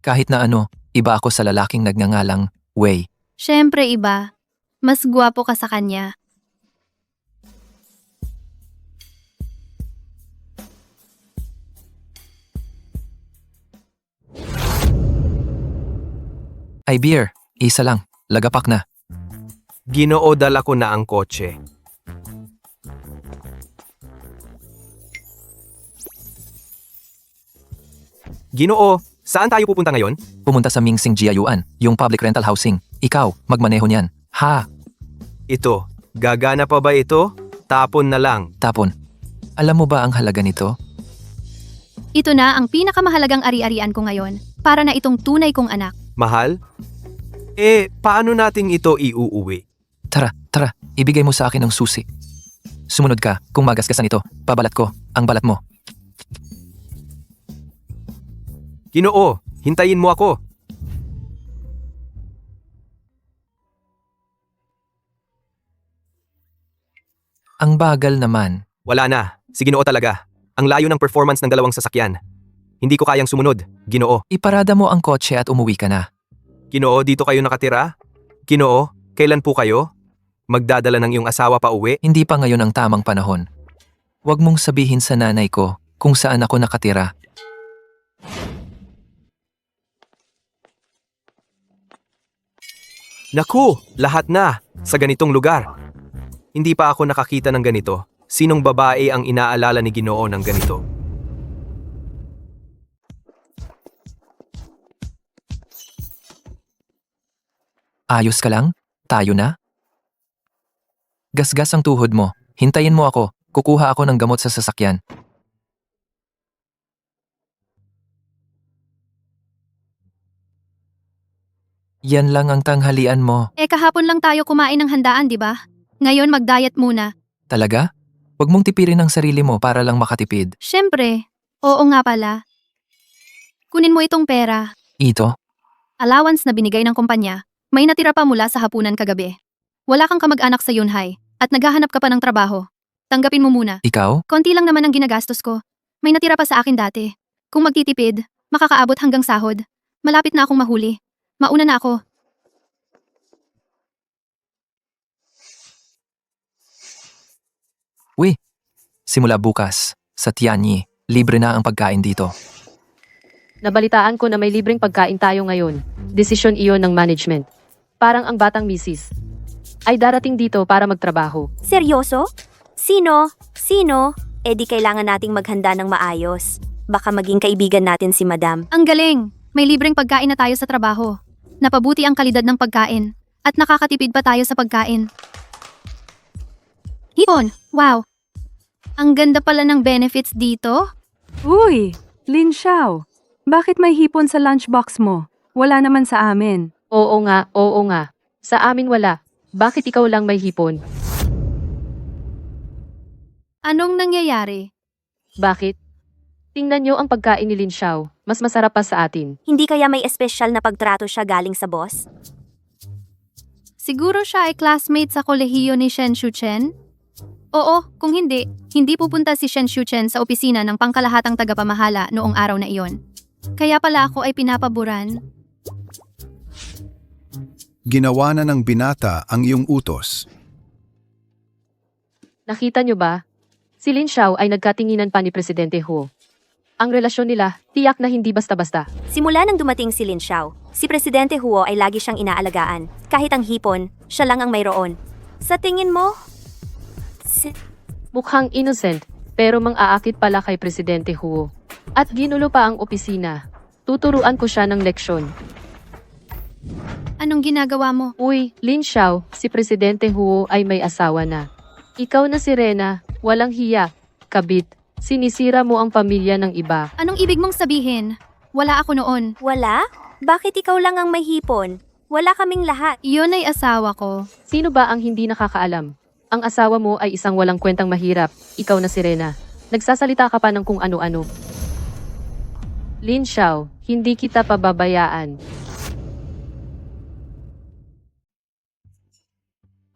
Kahit na ano, iba ako sa lalaking nagngangalang Wei. Siyempre iba. Mas gwapo ka sa kanya. Ay beer, isa lang. Lagapak na. Ginoo, dala ko na ang kotse. Ginoo, saan tayo pupunta ngayon? Pumunta sa Mingsing Jiayuan, yung public rental housing. Ikaw, magmaneho niyan. Ha? Ito, gagana pa ba ito? Tapon na lang. Tapon. Alam mo ba ang halaga nito? Ito na ang pinakamahalagang ari-arian ko ngayon para na itong tunay kong anak. Mahal? Paano nating ito iuuwi? Tara, ibigay mo sa akin ang susi. Sumunod ka, kung magasgasan ito, pabalat ko, ang balat mo. Ginoo, hintayin mo ako. Ang bagal naman. Wala na, si Ginoo talaga. Ang layo ng performance ng 2 sasakyan. Hindi ko kayang sumunod, Ginoo. Iparada mo ang kotse at umuwi ka na. Ginoo, dito kayo nakatira? Ginoo, kailan po kayo? Magdadala ng iyong asawa pa uwi? Hindi pa ngayon ang tamang panahon. Huwag mong sabihin sa nanay ko kung saan ako nakatira. Naku, lahat na, sa ganitong lugar. Hindi pa ako nakakita ng ganito. Sinong babae ang inaalala ni Ginoo ng ganito? Ayos ka lang? Tayo na? Gasgas ang tuhod mo. Hintayin mo ako. Kukuha ako ng gamot sa sasakyan. Yan lang ang tanghalian mo. Kahapon lang tayo kumain ng handaan, di ba? Ngayon mag-diet muna. Talaga? Huwag mong tipirin ang sarili mo para lang makatipid. Siyempre. Oo nga pala. Kunin mo itong pera. Ito? Allowance na binigay ng kumpanya. May natira pa mula sa hapunan kagabi. Wala kang kamag-anak sa Yunhai at naghahanap ka pa ng trabaho. Tanggapin mo muna. Ikaw? Konti lang naman ang ginagastos ko. May natira pa sa akin dati. Kung magtitipid, makakaabot hanggang sahod. Malapit na akong mahuli. Mauna na ako. Simula bukas, sa Tianyi, libre na ang pagkain dito. Nabalitaan ko na may libreng pagkain tayo ngayon. Desisyon iyon ng management. Parang ang batang misis ay darating dito para magtrabaho. Seryoso? Sino? Di kailangan nating maghanda ng maayos. Baka maging kaibigan natin si Madam. Ang galing! May libreng pagkain na tayo sa trabaho. Napabuti ang kalidad ng pagkain. At nakakatipid pa tayo sa pagkain. Hipon! Wow! Ang ganda pala ng benefits dito. Uy, Lin Xiao. Bakit may hipon sa lunchbox mo? Wala naman sa amin. Oo nga. Sa amin wala. Bakit ikaw lang may hipon? Anong nangyayari? Bakit? Tingnan nyo ang pagkain ni Lin Xiao. Mas masarap pa sa atin. Hindi kaya may espesyal na pagtrato siya galing sa boss? Siguro siya ay classmate sa kolehiyo ni Shen Shuchen? Oo, kung hindi, hindi pupunta si Shen Shuchen sa opisina ng pangkalahatang tagapamahala noong araw na iyon. Kaya pala ako ay pinapaboran. Ginawa na ng binata ang iyong utos. Nakita niyo ba? Si Lin Xiao ay nagkatinginan pa ni Presidente Huo. Ang relasyon nila, tiyak na hindi basta-basta. Simula nang dumating si Lin Xiao, si Presidente Huo ay lagi siyang inaalagaan. Kahit ang hipon, siya lang ang mayroon. Sa tingin mo? Mukhang innocent, pero mang-aakit pala kay Presidente Huo. At ginulo pa ang opisina. Tuturuan ko siya ng leksyon. Anong ginagawa mo? Uy, Lin Xiao, si Presidente Huo ay may asawa na. Ikaw na si Rena, walang hiya, kabit. Sinisira mo ang pamilya ng iba. Anong ibig mong sabihin? Wala ako noon. Wala? Bakit ikaw lang ang may hipon? Wala kaming lahat. Iyon ay asawa ko. Sino ba ang hindi nakakaalam? Ang asawa mo ay isang walang kwentang mahirap. Ikaw na si Rena. Nagsasalita ka pa ng kung ano-ano. Lin Xiao, hindi kita pababayaan.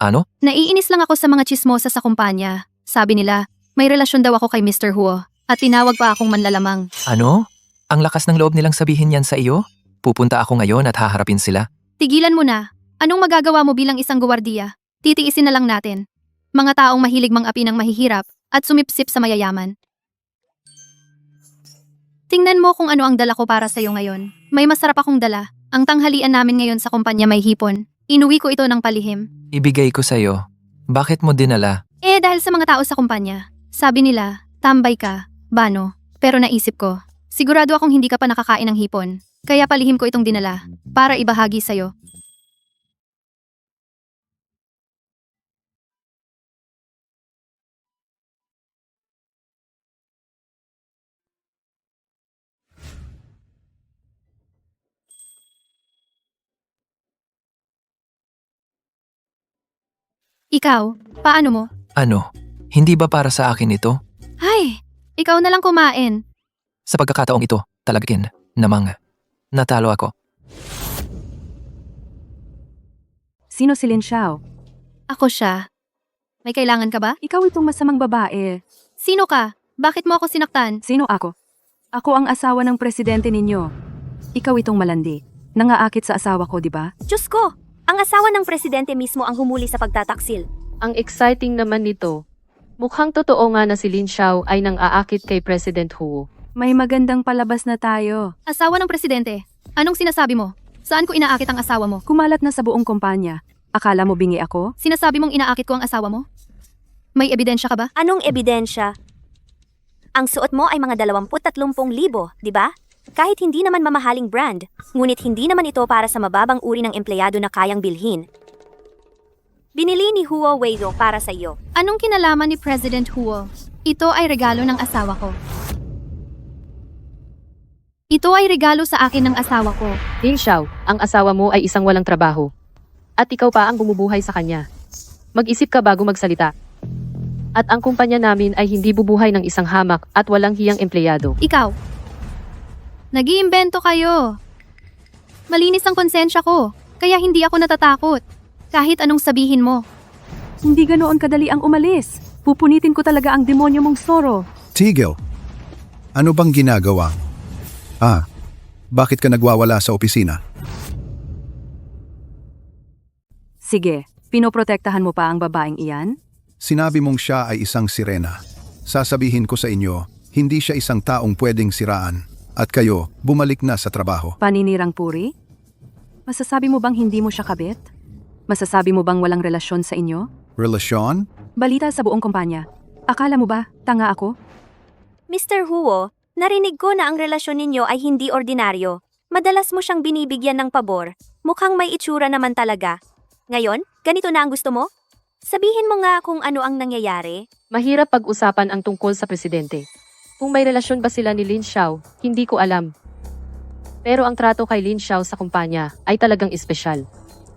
Ano? Naiinis lang ako sa mga chismosa sa kumpanya. Sabi nila, may relasyon daw ako kay Mr. Huo at tinawag pa akong manlalamang. Ano? Ang lakas ng loob nilang sabihin yan sa iyo? Pupunta ako ngayon at haharapin sila. Tigilan mo na. Anong magagawa mo bilang isang guwardiya? Titiisin na lang natin. Mga taong mahilig mang-api ng mahihirap at sumipsip sa mayayaman. Tingnan mo kung ano ang dala ko para sa iyo ngayon. May masarap akong dala. Ang tanghalian namin ngayon sa kumpanya may hipon. Inuwi ko ito ng palihim. Ibigay ko sa iyo. Bakit mo dinala? Dahil sa mga tao sa kumpanya. Sabi nila, tambay ka, Bano. Pero naisip ko, sigurado akong hindi ka pa nakakain ng hipon. Kaya palihim ko itong dinala, para ibahagi sa'yo. Ikaw, paano mo? Ano? Hindi ba para sa akin ito? Ay, ikaw na lang kumain. Sa pagkakataong ito, talagin namang natalo ako. Sino si Lin Xiao? Ako siya. May kailangan ka ba? Ikaw itong masamang babae. Sino ka? Bakit mo ako sinaktan? Sino ako? Ako ang asawa ng presidente ninyo. Ikaw itong malandi. Nangaakit sa asawa ko, di ba? Diyos ko! Ang asawa ng presidente mismo ang humuli sa pagtataksil. Ang exciting naman nito. Mukhang totoo nga na si Lin Xiao ay nang-aakit kay President Huo. May magandang palabas na tayo. Asawa ng presidente. Anong sinasabi mo? Saan ko inaakit ang asawa mo? Kumalat na sa buong kumpanya. Akala mo bingi ako? Sinasabi mong inaakit ko ang asawa mo? May ebidensya ka ba? Anong ebidensya? Ang suot mo ay mga 20-30,000, di ba? Kahit hindi naman mamahaling brand, ngunit hindi naman ito para sa mababang uri ng empleyado na kayang bilhin. Binili ni Huo Weido para sa iyo. Anong kinalaman ni President Huo? Ito ay regalo ng asawa ko. Ito ay regalo sa akin ng asawa ko. Lin Xiao, ang asawa mo ay isang walang trabaho. At ikaw pa ang bumubuhay sa kanya. Mag-isip ka bago magsalita. At ang kumpanya namin ay hindi bubuhay ng isang hamak at walang hiyang empleyado. Ikaw. Nag-iimbento kayo. Malinis ang konsensya ko, kaya hindi ako natatakot. Kahit anong sabihin mo. Hindi ganoon kadali ang umalis. Pupunitin ko talaga ang demonyo mong Soro. Tigil. Ano bang ginagawa? Bakit ka nagwawala sa opisina? Sige, pinoprotektahan mo pa ang babaeng iyan? Sinabi mong siya ay isang sirena. Sasabihin ko sa inyo, hindi siya isang taong pwedeng siraan. At kayo, bumalik na sa trabaho. Paninirang puri? Masasabi mo bang hindi mo siya kabit? Masasabi mo bang walang relasyon sa inyo? Relasyon? Balita sa buong kumpanya. Akala mo ba, tanga ako? Mr. Huo, narinig ko na ang relasyon ninyo ay hindi ordinaryo. Madalas mo siyang binibigyan ng pabor. Mukhang may itsura naman talaga. Ngayon, ganito na ang gusto mo? Sabihin mo nga kung ano ang nangyayari. Mahirap pag-usapan ang tungkol sa presidente. Kung may relasyon ba sila ni Lin Xiao, hindi ko alam. Pero ang trato kay Lin Xiao sa kumpanya ay talagang espesyal.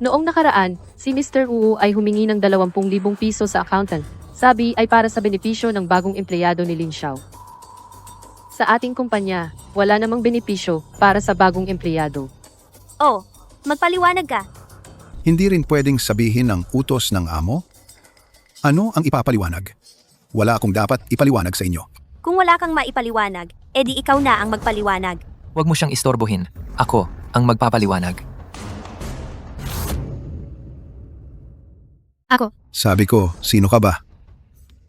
Noong nakaraan, si Mr. Wu ay humingi ng 20,000 piso sa accountant. Sabi ay para sa benepisyo ng bagong empleyado ni Lin Xiao. Sa ating kumpanya, wala namang benepisyo para sa bagong empleyado. Oh, magpaliwanag ka. Hindi rin pwedeng sabihin ng utos ng amo? Ano ang ipapaliwanag? Wala akong dapat ipaliwanag sa inyo. Kung wala kang maipaliwanag, edi ikaw na ang magpaliwanag. Huwag mo siyang istorbohin. Ako ang magpapaliwanag. Ako. Sabi ko, sino ka ba?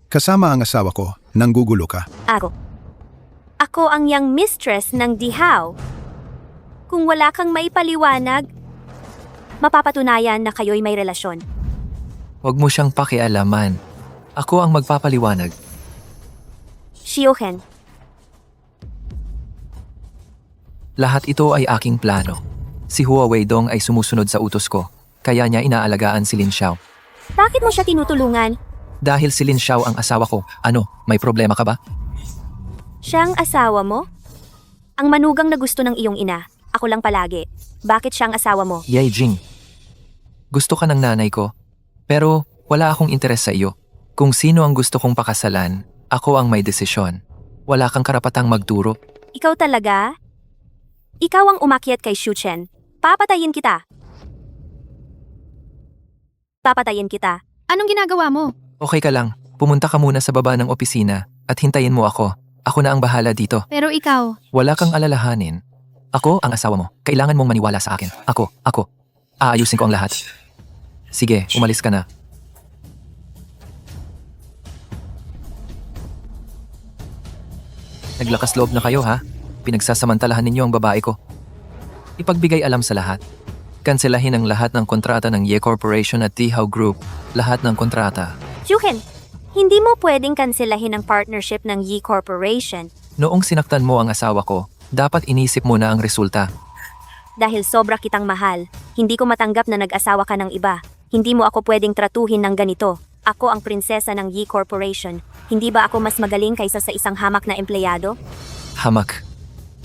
Kasama ang asawa ko, nanggugulo ka. Ako. Ako ang young mistress ng Dihaw. Kung wala kang maipaliwanag, mapapatunayan na kayo'y may relasyon. Huwag mo siyang pakialaman. Ako ang magpapaliwanag. Shiohen, Lahat ito ay aking plano. Si Hua Weidong ay sumusunod sa utos ko, kaya niya inaalagaan si Lin Xiao. bakit mo siya tinutulungan? Dahil si Lin Xiao ang asawa ko, ano, may problema ka ba? Siyang asawa mo? Ang manugang na gusto ng iyong ina. Ako lang palagi. Bakit siyang asawa mo? Yay Jing. Gusto ka ng nanay ko, pero wala akong interes sa iyo. Kung sino ang gusto kong pakasalan, ako ang may desisyon. Wala kang karapatang magturo. Ikaw talaga? Ikaw ang umakyat kay Shuchen. Papatayin kita. Papatayin kita. Anong ginagawa mo? Okay ka lang, pumunta ka muna sa baba ng opisina at hintayin mo ako. Ako na ang bahala dito. Pero ikaw, Wala kang alalahanin. Ako ang asawa mo. Kailangan mong maniwala sa akin. Ako. Aayusin ko ang lahat. Sige, umalis ka na. Naglakas loob na kayo ha? Pinagsasamantalahan ninyo ang babae ko. Ipagbigay alam sa lahat. Kanselahin ang lahat ng kontrata ng Ye Corporation at Dihaw Group. Lahat ng kontrata. Shuchen, hindi mo pwedeng kanselahin ang partnership ng Yi Corporation Noong sinaktan mo ang asawa ko, dapat inisip mo na ang resulta. dahil sobra kitang mahal. Hindi ko matanggap na nag-asawa ka ng iba. Hindi mo ako pwedeng tratuhin ng ganito. Ako ang prinsesa ng Yi Corporation. Hindi ba ako mas magaling kaysa sa isang hamak na empleyado? Hamak.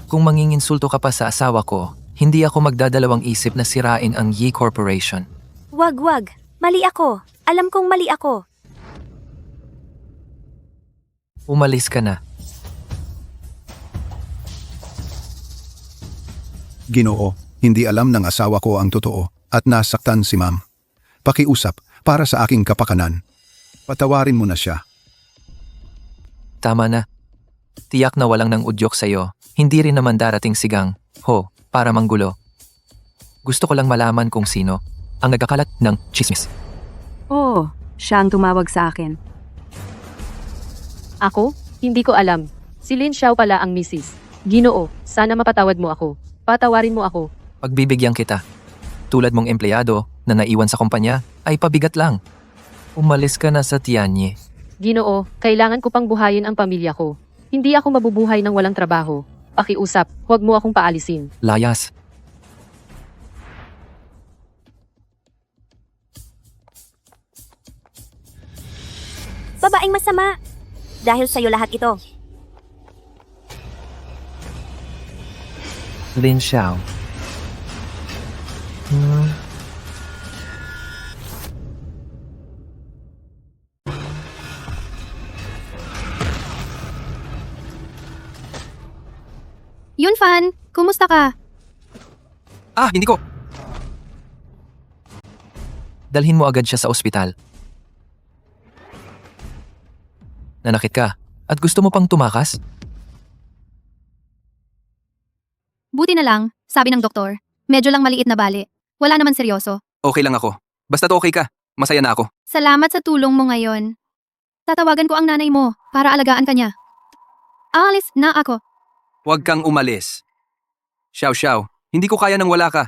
Kung manginginsulto ka pa sa asawa ko, hindi ako magdadalawang isip na sirain ang Yi Corporation. Wag. Mali ako. Alam kong mali ako. Umalis ka na. Ginoo, hindi alam ng asawa ko ang totoo at nasaktan si ma'am. Pakiusap para sa aking kapakanan. Patawarin mo na siya. Tama na. Tiyak na walang nang udyok sa'yo. Hindi rin naman darating sigang, para manggulo. Gusto ko lang malaman kung sino ang nagkakalat ng chismis. Oo, siya ang tumawag sa akin. Ako? Hindi ko alam. Si Lin Xiao pala ang misis. Ginoo, sana mapatawad mo ako. Patawarin mo ako. Pagbibigyan kita. Tulad mong empleyado na naiwan sa kumpanya ay pabigat lang. Umalis ka na sa Tianye. Ginoo, kailangan ko pang buhayin ang pamilya ko. Hindi ako mabubuhay ng walang trabaho. Pakiusap, huwag mo akong paalisin. Layas. Babaeng masama. Dahil sa'yo lahat ito. Lin Xiao. Yunfan, kumusta ka? Hindi ko. Dalhin mo agad siya sa ospital. Nanakit ka at gusto mo pang tumakas? Buti na lang, sabi ng doktor. Medyo lang maliit na bali. Wala naman seryoso. Okay lang ako. Basta't okay ka. Masaya na ako. Salamat sa tulong mo ngayon. Tatawagan ko ang nanay mo para alagaan ka niya. Alis na ako. Huwag kang umalis. Xiao, hindi ko kaya nang wala ka.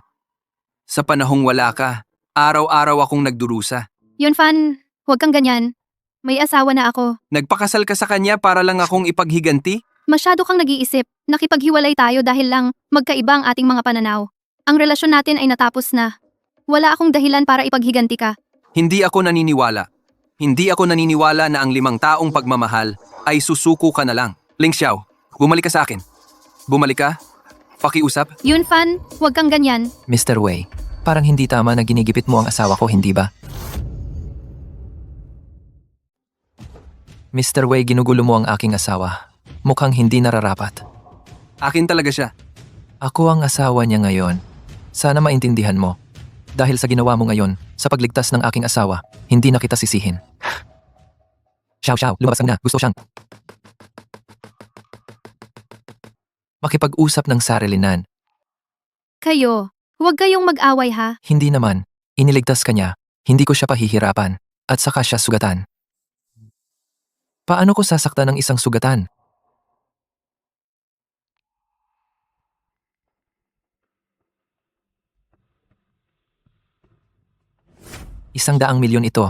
Sa panahong wala ka, araw-araw akong nagdurusa. Yunfan, huwag kang ganyan. May asawa na ako. Nagpakasal ka sa kanya para lang akong ipaghiganti? Masyado kang nag-iisip. Nakipaghiwalay tayo dahil lang magkaiba ang ating mga pananaw. Ang relasyon natin ay natapos na. Wala akong dahilan para ipaghiganti ka. Hindi ako naniniwala. Hindi ako naniniwala na ang 5 taong pagmamahal ay susuko ka na lang. Ling Xiao, bumalik ka sa akin. Bumalik ka? Pakiusap? Yunfan, huwag kang ganyan. Mr. Wei, parang hindi tama na ginigipit mo ang asawa ko, hindi ba? Mr. Wei, ginugulo mo ang aking asawa. Mukhang hindi nararapat. Akin talaga siya. Ako ang asawa niya ngayon. Sana maintindihan mo. Dahil sa ginawa mo ngayon, sa pagligtas ng aking asawa, hindi na kita sisihin. Xiao, lumabas ka na. Gusto siyang makipag-usap ng sarilinan. Kayo, huwag kayong mag-away ha. Hindi naman. Iniligtas ka niya. Hindi ko siya pahihirapan. At saka siya sugatan. Paano ko sasaktan ng isang sugatan? $100 milyon ito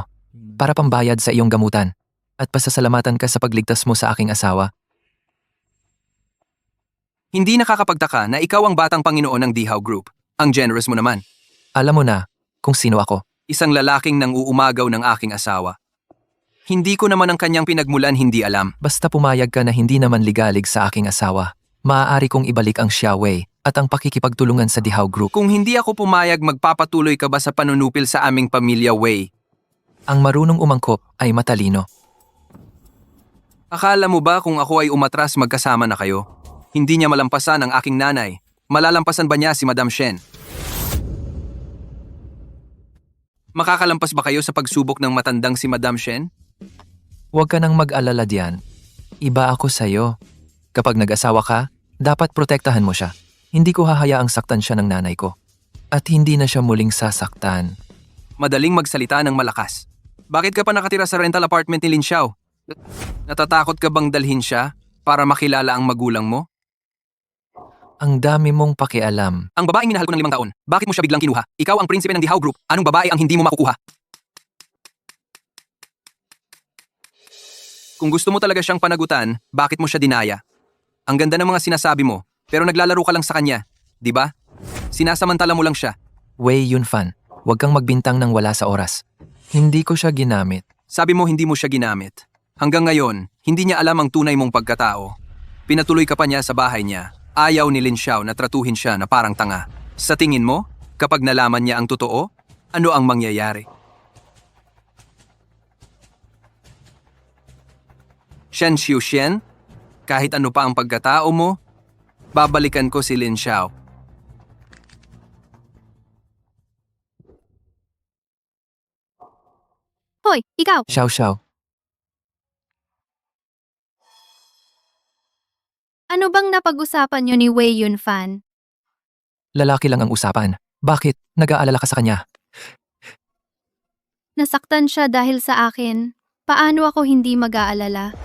para pambayad sa iyong gamutan at pasasalamatan ka sa pagligtas mo sa aking asawa. Hindi nakakapagtaka na ikaw ang batang Panginoon ng Dihaw Group. Ang generous mo naman. Alam mo na kung sino ako. Isang lalaking nang uumagaw ng aking asawa. Hindi ko naman ang kanyang pinagmulan hindi alam. Basta pumayag ka na hindi naman ligalig sa aking asawa, maaari kong ibalik ang Xiaowei at ang pakikipagtulungan sa Dihaw Group. Kung hindi ako pumayag, magpapatuloy ka ba sa panunupil sa aming pamilya Wei? Ang marunong umangkop ay matalino. Akala mo ba kung ako ay umatras magkasama na kayo? Hindi niya malampasan ang aking nanay. Malalampasan ba niya si Madam Shen? Makakalampas ba kayo sa pagsubok ng matandang si Madam Shen? Huwag ka nang mag-alala diyan. Iba ako sa'yo. Kapag nag-asawa ka, dapat protektahan mo siya. Hindi ko hahayaang saktan siya ng nanay ko. At hindi na siya muling sasaktan. Madaling magsalita ng malakas. Bakit ka pa nakatira sa rental apartment ni Lin Xiao? Natatakot ka bang dalhin siya para makilala ang magulang mo? Ang dami mong pakialam. Ang babaeng minahal ko ng 5 taon, bakit mo siya biglang kinuha? Ikaw ang prinsipe ng Dihaw Group, anong babae ang hindi mo makukuha? Kung gusto mo talaga siyang panagutan, bakit mo siya dinaya? Ang ganda ng mga sinasabi mo, pero naglalaro ka lang sa kanya, di ba? Sinasamantala mo lang siya. Wei Yunfan, huwag kang magbintang ng wala sa oras. Hindi ko siya ginamit. Sabi mo hindi mo siya ginamit. Hanggang ngayon, hindi niya alam ang tunay mong pagkatao. Pinatuloy ka pa niya sa bahay niya. Ayaw ni Lin Xiao na tratuhin siya na parang tanga. Sa tingin mo, kapag nalaman niya ang totoo, ano ang mangyayari? Shen Xiushen, kahit ano pa ang pagkatao mo, babalikan ko si Lin Xiao. Hoy, ikaw! Xiao. Ano bang napag-usapan niyo ni Wei Yunfan? Lalaki lang ang usapan. Bakit? Nag-aalala ka sa kanya? Nasaktan siya dahil sa akin. Paano ako hindi mag-aalala?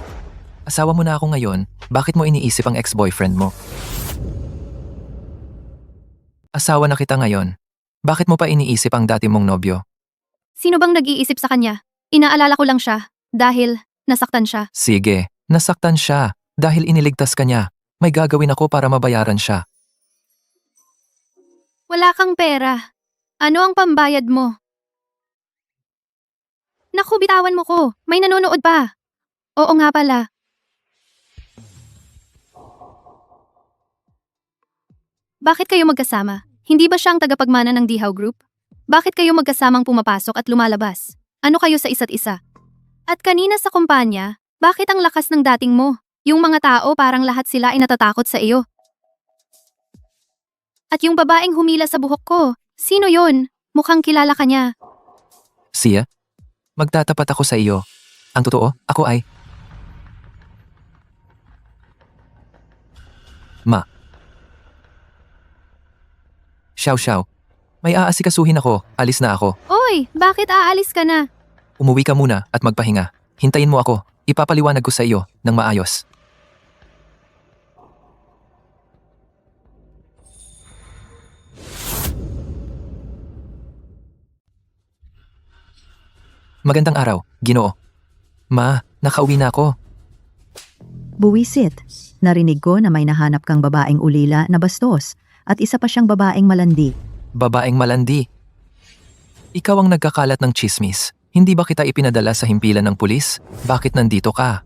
Asawa mo na ako ngayon, bakit mo iniisip ang ex-boyfriend mo? Asawa na kita ngayon, bakit mo pa iniisip ang dati mong nobyo? Sino bang nag-iisip sa kanya? Inaalala ko lang siya dahil nasaktan siya. Sige, nasaktan siya dahil iniligtas ka niya. May gagawin ako para mabayaran siya. Wala kang pera. Ano ang pambayad mo? Naku, bitawan mo ko. May nanonood pa. Oo nga pala. Bakit kayo magkasama? Hindi ba siya ang tagapagmana ng Dihaw Group? Bakit kayo magkasamang pumapasok at lumalabas? Ano kayo sa isa't isa? At kanina sa kumpanya, bakit ang lakas ng dating mo? Yung mga tao parang lahat sila ay natatakot sa iyo. At yung babaeng humila sa buhok ko, sino yon? Mukhang kilala ka niya. Siya? Magtatapat ako sa iyo. Ang totoo, ako ay... Ma. Xiao, may aasikasuhin ako. Alis na ako. Oy, bakit aalis ka na? Umuwi ka muna at magpahinga. Hintayin mo ako. Ipapaliwanag ko sa iyo ng maayos. Magandang araw, Ginoo. Ma, nakauwi na ako. Buwisit. Narinig ko na may nahanap kang babaeng ulila na bastos at isa pa siyang babaeng malandi. Babaeng malandi. Ikaw ang nagkakalat ng chismis. Hindi ba kita ipinadala sa himpilan ng pulis? Bakit nandito ka?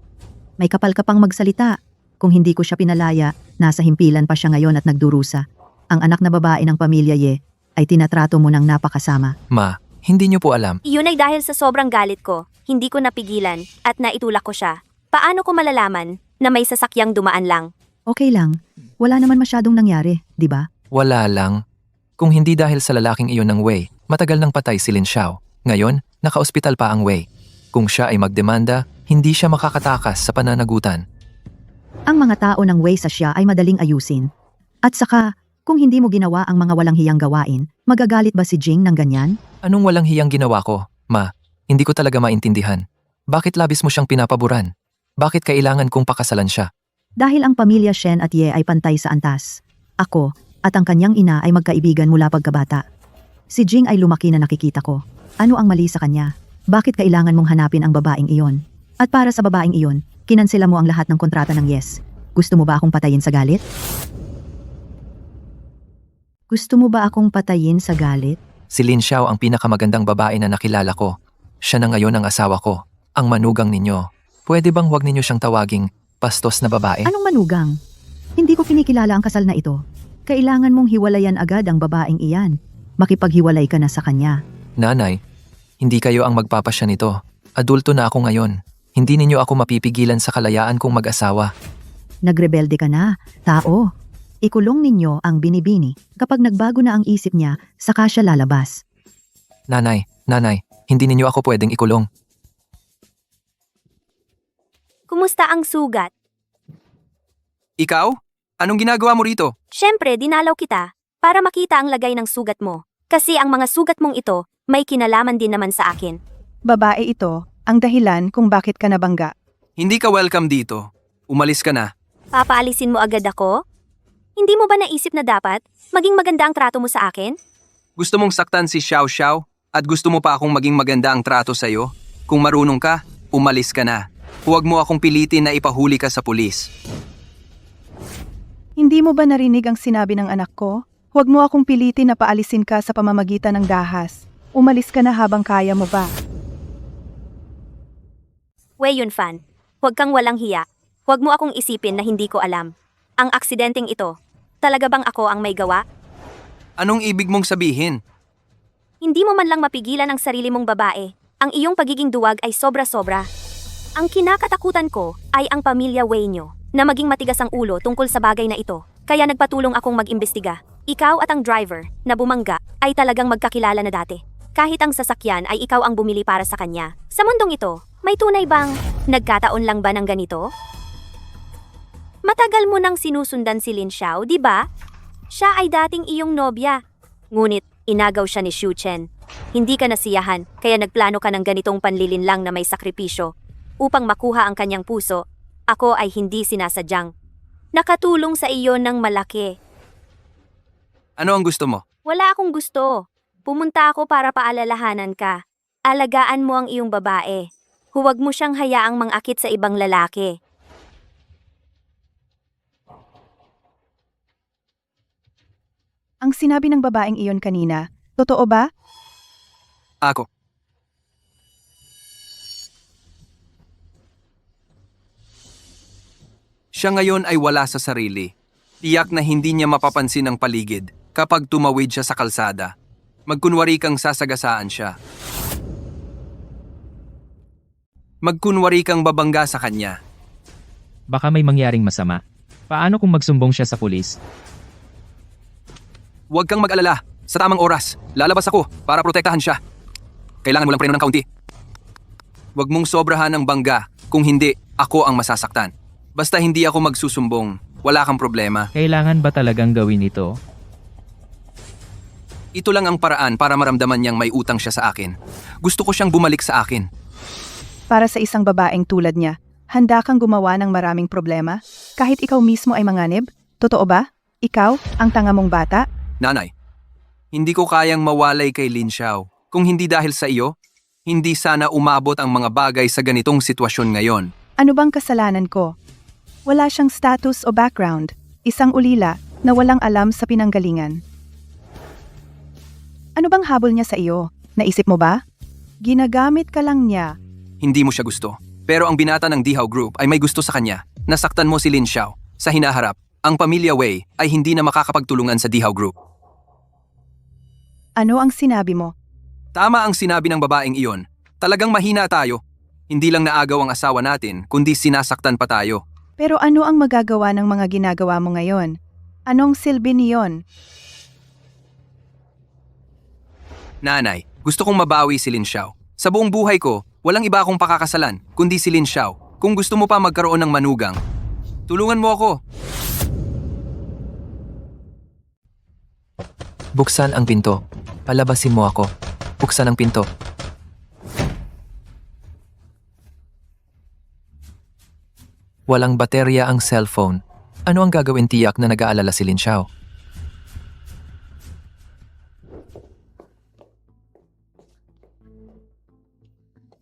May kapal ka pang magsalita. Kung hindi ko siya pinalaya, nasa himpilan pa siya ngayon at nagdurusa. Ang anak na babae ng pamilya Ye ay tinatrato mo ng napakasama. Ma, hindi niyo po alam. Iyon ay dahil sa sobrang galit ko. Hindi ko napigilan at naitulak ko siya. Paano ko malalaman na may sasakyang dumaan lang? Okay lang. Wala naman masyadong nangyari, di ba? Wala lang. Kung hindi dahil sa lalaking iyon ng Wei, Matagal nang patay si Lin Xiao. Ngayon, naka-ospital pa ang Wei. Kung siya ay magdemanda, hindi siya makakatakas sa pananagutan. Ang mga tao ng Wei sa siya ay madaling ayusin. At saka, kung hindi mo ginawa ang mga walang hiyang gawain, magagalit ba si Jing ng ganyan? Anong walang hiyang ginawa ko? Ma, hindi ko talaga maintindihan. Bakit labis mo siyang pinapaboran? Bakit kailangan kong pakasalan siya? Dahil ang pamilya Shen at Ye ay pantay sa antas. Ako, at ang kanyang ina ay magkaibigan mula pagkabata. Si Jing ay lumaki na nakikita ko. Ano ang mali sa kanya? Bakit kailangan mong hanapin ang babaeng iyon? At para sa babaeng iyon, kinansela mo ang lahat ng kontrata ng Yes. Gusto mo ba akong patayin sa galit? Gusto mo ba akong patayin sa galit? Si Lin Xiao ang pinakamagandang babae na nakilala ko. Siya na ngayon ang asawa ko, ang manugang ninyo. Pwede bang huwag ninyo siyang tawaging pastos na babae? Anong manugang? Hindi ko kinikilala ang kasal na ito. Kailangan mong hiwalayan agad ang babaeng iyan. Makipaghiwalay ka na sa kanya. Nanay, hindi kayo ang magpapasya nito. Adulto na ako ngayon. Hindi ninyo ako mapipigilan sa kalayaan kong mag-asawa. Nagrebelde ka na, tao. Ikulong ninyo ang binibini. Kapag nagbago na ang isip niya, saka siya lalabas. Nanay, hindi ninyo ako pwedeng ikulong. Kumusta ang sugat? Ikaw? Anong ginagawa mo rito? Siyempre, dinalaw kita para makita ang lagay ng sugat mo. Kasi ang mga sugat mong ito may kinalaman din naman sa akin. Babae ito, ang dahilan kung bakit ka nabangga. Hindi ka welcome dito. Umalis ka na. Papaalisin mo agad ako? Hindi mo ba naisip na dapat maging maganda ang trato mo sa akin? Gusto mong saktan si Xiao Xiao at gusto mo pa akong maging maganda ang trato sa'yo? Kung marunong ka, umalis ka na. Huwag mo akong pilitin na ipahuli ka sa pulis. Hindi mo ba narinig ang sinabi ng anak ko? Huwag mo akong pilitin na paalisin ka sa pamamagitan ng dahas. Umalis ka na habang kaya mo ba? Wei Yunfan, huwag kang walang hiya. Huwag mo akong isipin na hindi ko alam. Ang aksidenteng ito, talaga bang ako ang may gawa? Anong ibig mong sabihin? Hindi mo man lang mapigilan ang sarili mong babae. Ang iyong pagiging duwag ay sobra-sobra. Ang kinakatakutan ko ay ang pamilya Wei nyo na maging matigas ang ulo tungkol sa bagay na ito. Kaya nagpatulong akong mag-imbestiga. Ikaw at ang driver na bumangga ay talagang magkakilala na dati. Kahit ang sasakyan ay ikaw ang bumili para sa kanya. Sa mundong ito, may tunay bang nagkataon lang ba ng ganito? Matagal mo nang sinusundan si Lin Xiao, di ba? Siya ay dating iyong nobya. Ngunit, inagaw siya ni Xu Chen. Hindi ka nasiyahan, kaya nagplano ka ng ganitong panlilinlang na may sakripisyo. Upang makuha ang kanyang puso, ako ay hindi sinasadyang. Nakatulong sa iyo ng malaki. Ano ang gusto mo? Wala akong gusto. Pumunta ako para paalalahanan ka. Alagaan mo ang iyong babae. Huwag mo siyang hayaang mangakit sa ibang lalaki. Ang sinabi ng babaeng iyon kanina, totoo ba? Ako. Siya ngayon ay wala sa sarili. Tiyak na hindi niya mapapansin ang paligid kapag tumawid siya sa kalsada. Magkunwari kang sasagasaan siya. Magkunwari kang babangga sa kanya. Baka may mangyaring masama. Paano kung magsumbong siya sa pulis? Huwag kang mag-alala. Sa tamang oras, lalabas ako para protektahan siya. Kailangan mo lang preno ng kaunti. Huwag mong sobrahan ang bangga. Kung hindi, ako ang masasaktan. Basta hindi ako magsusumbong, wala kang problema. Kailangan ba talagang gawin ito? Ito lang ang paraan para maramdaman niyang may utang siya sa akin. Gusto ko siyang bumalik sa akin. Para sa isang babaeng tulad niya, handa kang gumawa ng maraming problema? Kahit ikaw mismo ay manganib? Totoo ba? Ikaw, ang tanga mong bata? Nanay, hindi ko kayang mawalay kay Lin Xiao. Kung hindi dahil sa iyo, hindi sana umabot ang mga bagay sa ganitong sitwasyon ngayon. Ano bang kasalanan ko? Wala siyang status o background. Isang ulila na walang alam sa pinanggalingan. Ano bang habol niya sa iyo? Naisip mo ba? Ginagamit ka lang niya. Hindi mo siya gusto. Pero ang binata ng Dihao Group ay may gusto sa kanya. Nasaktan mo si Lin Xiao. Sa hinaharap, ang pamilya Wei ay hindi na makakapagtulungan sa Dihao Group. Ano ang sinabi mo? Tama ang sinabi ng babaeng iyon. Talagang mahina tayo. Hindi lang naagaw ang asawa natin, kundi sinasaktan pa tayo. Pero ano ang magagawa ng mga ginagawa mo ngayon? Anong silbi niyon? Nanay, gusto kong mabawi si Lin Xiao. Sa buong buhay ko, walang iba akong pakakasalan, kundi si Lin Xiao. Kung gusto mo pa magkaroon ng manugang, tulungan mo ako. Buksan ang pinto. Palabasin mo ako. Buksan ang pinto. Walang baterya ang cellphone. Ano ang gagawin tiyak na nag-aalala si Lin Xiao?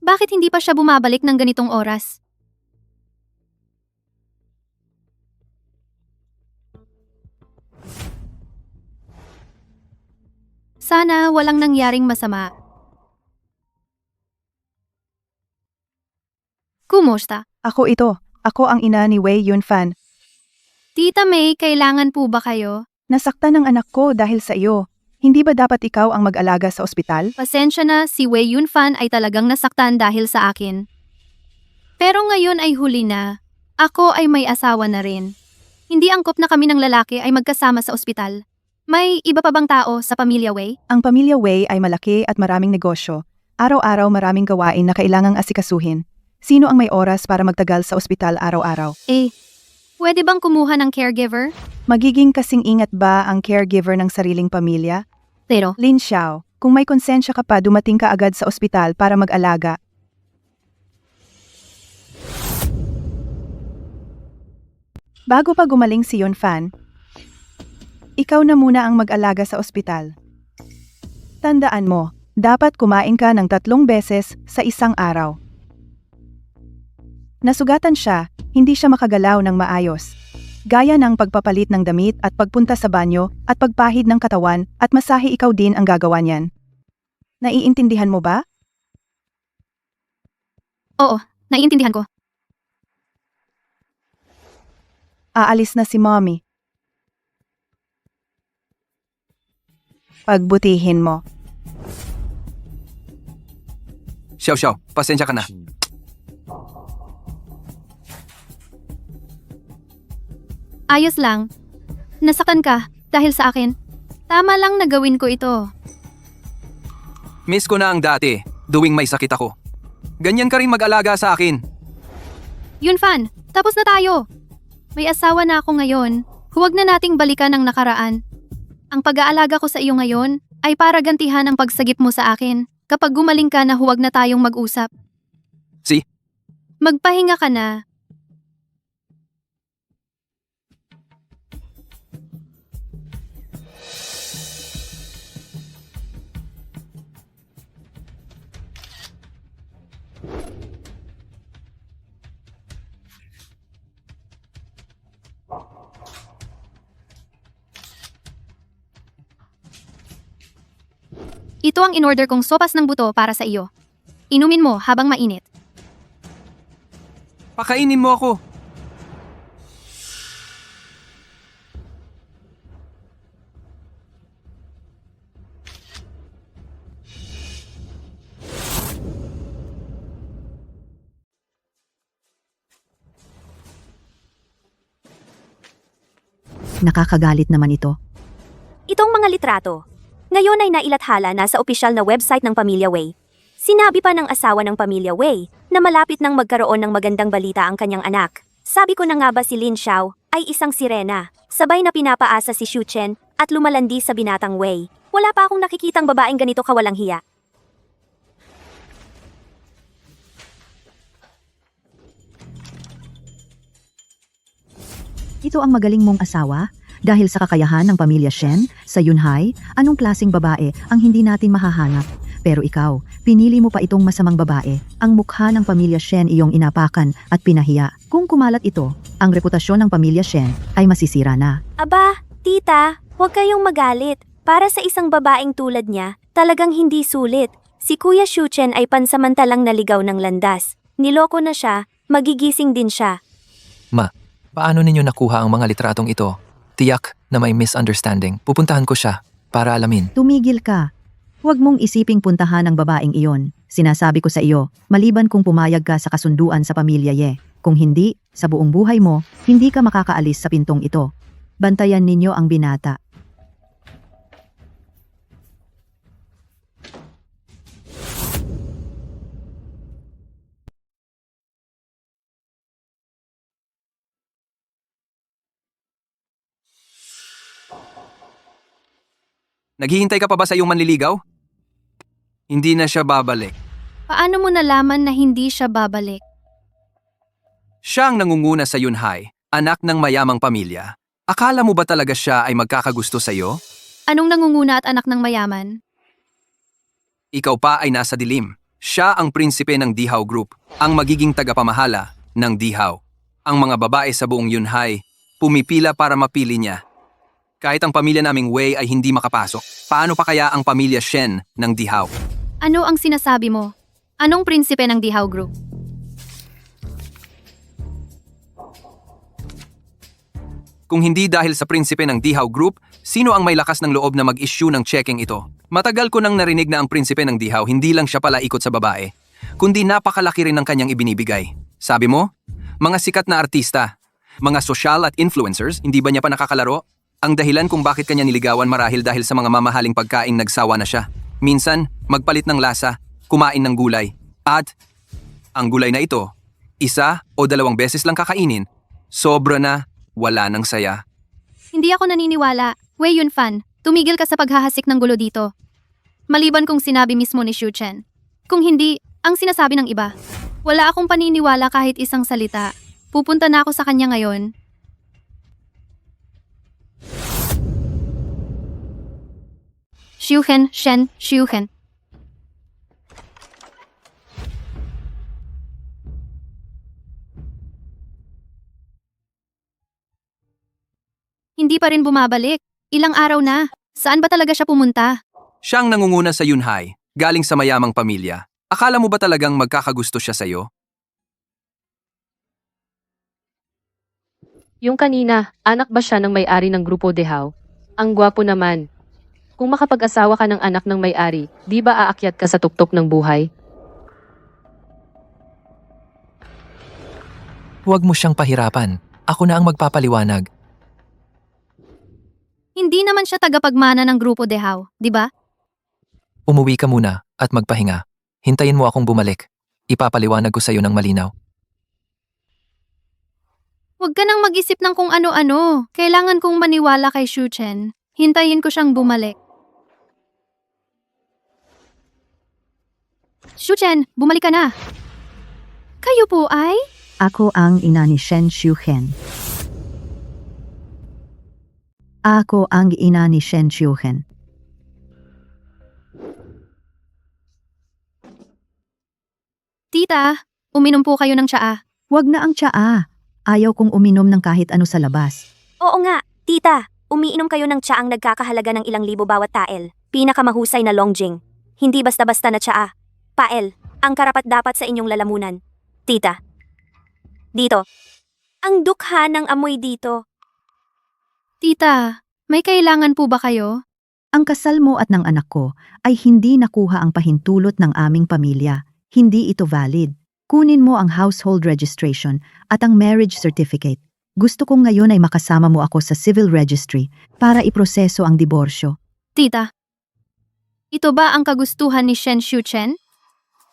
Bakit hindi pa siya bumabalik ng ganitong oras? Sana walang nangyaring masama. Kumusta? Ako ito. Ako ang ina ni Wei Yunfan. Tita May, kailangan po ba kayo? Nasaktan ng anak ko dahil sa iyo. Hindi ba dapat ikaw ang mag-alaga sa ospital? Pasensya na, si Wei Yunfan ay talagang nasaktan dahil sa akin. Pero ngayon ay huli na. Ako ay may asawa na rin. Hindi angkop na kami ng lalaki ay magkasama sa ospital. May iba pa bang tao sa pamilya Wei? Ang pamilya Wei ay malaki at maraming negosyo. Araw-araw maraming gawain na kailangang asikasuhin. Sino ang may oras para magtagal sa ospital araw-araw? Pwede bang kumuha ng caregiver? Magiging kasing ingat ba ang caregiver ng sariling pamilya? Pero, Lin Xiao, kung may konsensya ka pa dumating ka agad sa ospital para mag-alaga. Bago pa gumaling si Yunfan, ikaw na muna ang mag-alaga sa ospital. Tandaan mo, dapat kumain ka ng 3 beses sa isang araw. Nasugatan siya, hindi siya makagalaw ng maayos. Gaya ng pagpapalit ng damit at pagpunta sa banyo at pagpahid ng katawan at masahe ikaw din ang gagawa niyan. Naiintindihan mo ba? oo, naiintindihan ko. Aalis na si Mommy. Pagbutihin mo. Xiao, pasensya ka na. Ayos lang. Nasaktan ka dahil sa akin. Tama lang na gawin ko ito. Miss ko na ang dati, tuwing may sakit ako. Ganyan ka rin mag-alaga sa akin. Yunfan, tapos na tayo. May asawa na ako ngayon. Huwag na nating balikan ang nakaraan. Ang pag-aalaga ko sa iyo ngayon ay para gantihan ang pagsagip mo sa akin. Kapag gumaling ka na huwag na tayong mag-usap. Magpahinga ka na. Ito ang in-order kong sopas ng buto para sa iyo. Inumin mo habang mainit. Pakainin mo ako. Nakakagalit naman ito. Itong mga litrato. Ngayon ay nailathala na sa opisyal na website ng Pamilya Wei. Sinabi pa ng asawa ng Pamilya Wei na malapit nang magkaroon ng magandang balita ang kanyang anak. Sabi ko na nga ba si Lin Xiao ay isang sirena. Sabay na pinapaasa si Xu Chen at lumalandi sa binatang Wei. Wala pa akong nakikitang babaeng ganito kawalang hiya. Ito ang magaling mong asawa? Dahil sa kakayahan ng pamilya Shen, sa Yunhai, anong klaseng babae ang hindi natin mahahanap? Pero ikaw, pinili mo pa itong masamang babae. Ang mukha ng pamilya Shen iyong inapakan at pinahiya. Kung kumalat ito, ang reputasyon ng pamilya Shen ay masisira na. Aba, tita, huwag kayong magalit. Para sa isang babaeng tulad niya, talagang hindi sulit. Si Kuya Xu Chen ay pansamantalang naligaw ng landas. Niloko na siya, magigising din siya. Ma, paano ninyo nakuha ang mga litratong ito? Tiyak na may misunderstanding. Pupuntahan ko siya para alamin. Tumigil ka. Huwag mong isiping puntahan ang babaeng iyon. Sinasabi ko sa iyo, maliban kung pumayag ka sa kasunduan sa pamilya Ye. Kung hindi, sa buong buhay mo, hindi ka makakaalis sa pintong ito. Bantayan ninyo ang binata. Naghihintay ka pa ba sa iyong manliligaw? Hindi na siya babalik. Paano mo nalaman na hindi siya babalik? Siya ang nangunguna sa Yunhai, anak ng mayamang pamilya. Akala mo ba talaga siya ay magkakagusto sa iyo? Anong nangunguna at anak ng mayaman? Ikaw pa ay nasa dilim. Siya ang prinsipe ng Dihaw Group, ang magiging tagapamahala ng Dihaw. Ang mga babae sa buong Yunhai, pumipila para mapili niya. Kahit ang pamilya naming Wei ay hindi makapasok, paano pa kaya ang pamilya Shen ng Dihaw? Ano ang sinasabi mo? Anong prinsipe ng Dihaw Group? Kung hindi dahil sa prinsipe ng Dihaw Group, sino ang may lakas ng loob na mag-issue ng checking ito? Matagal ko nang narinig na ang prinsipe ng Dihaw hindi lang siya pala ikot sa babae, kundi napakalaki rin ng kanyang ibinibigay. Sabi mo, mga sikat na artista, mga sosyal at influencers, hindi ba niya pa nakakalaro? Ang dahilan kung bakit kanya niligawan marahil dahil sa mga mamahaling pagkaing nagsawa na siya. Minsan, magpalit ng lasa, kumain ng gulay, at ang gulay na ito, 1 o 2 beses lang kakainin, sobra na, wala nang saya. Hindi ako naniniwala. Wei Yunfan, tumigil ka sa paghahasik ng gulo dito. Maliban kung sinabi mismo ni Xu Chen. Kung hindi, ang sinasabi ng iba. Wala akong paniniwala kahit isang salita. Pupunta na ako sa kanya ngayon. Xiuhen, Shen, Xiuhen. Hindi pa rin bumabalik. Ilang araw na. Saan ba talaga siya pumunta? Siya ang nangunguna sa Yunhai, galing sa mayamang pamilya. Akala mo ba talagang magkakagusto siya sa'yo? Yung kanina, anak ba siya ng may-ari ng Grupo Dihaw? Ang gwapo naman. Kung makapag-asawa ka ng anak ng may-ari, di ba aakyat ka sa tuktok ng buhay? Huwag mo siyang pahirapan. Ako na ang magpapaliwanag. Hindi naman siya tagapagmana ng Grupo Dihaw, di ba? Umuwi ka muna at magpahinga. Hintayin mo akong bumalik. Ipapaliwanag ko sa iyo ng malinaw. Huwag ka nang mag-isip ng kung ano-ano. Kailangan kong maniwala kay Xu Chen. Hintayin ko siyang bumalik. Xu Chen, bumalik ka na. Kayo po ay? Ako ang ina ni Shen Xiuhen. Ako ang ina ni Shen Xiuhen. Tita, uminom po kayo ng tsaa. Huwag na ang tsaa. Ayaw kong uminom ng kahit ano sa labas. Oo nga, tita. Umiinom kayo ng tsaang nagkakahalaga ng ilang libo bawat tael. Pinakamahusay na longjing. Hindi basta-basta na tsaa. Pael, ang karapat-dapat sa inyong lalamunan. Tita. Dito. Ang dukha ng amoy dito. Tita, may kailangan po ba kayo? Ang kasal mo at ng anak ko ay hindi nakuha ang pahintulot ng aming pamilya. Hindi ito valid. Kunin mo ang household registration at ang marriage certificate. Gusto kong ngayon ay makasama mo ako sa civil registry para iproseso ang diborsyo. Tita, ito ba ang kagustuhan ni Shen Xiuchen?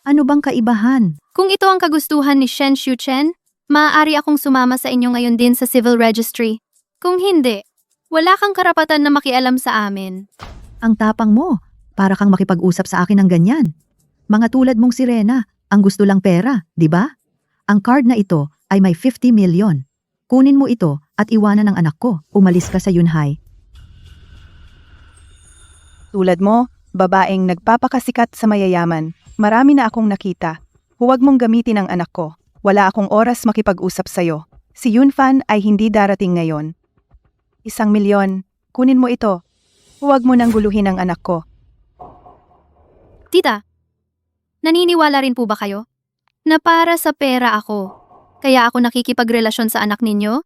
Ano bang kaibahan? Kung ito ang kagustuhan ni Shen Xiuchen, maaari akong sumama sa inyo ngayon din sa civil registry. Kung hindi, wala kang karapatan na makialam sa amin. Ang tapang mo, para kang makipag-usap sa akin ng ganyan. Mga tulad mong sirena, ang gusto lang pera, di ba? Ang card na ito ay may 50 million. Kunin mo ito at iwanan ng anak ko. Umalis ka sa Yunhai. Tulad mo, babaeng nagpapakasikat sa mayayaman. Marami na akong nakita. Huwag mong gamitin ang anak ko. Wala akong oras makipag-usap sa'yo. Si Yunfan ay hindi darating ngayon. 1 milyon. Kunin mo ito. Huwag mo nang guluhin ang anak ko. Tita, naniniwala rin po ba kayo na para sa pera ako, kaya ako nakikipagrelasyon sa anak ninyo?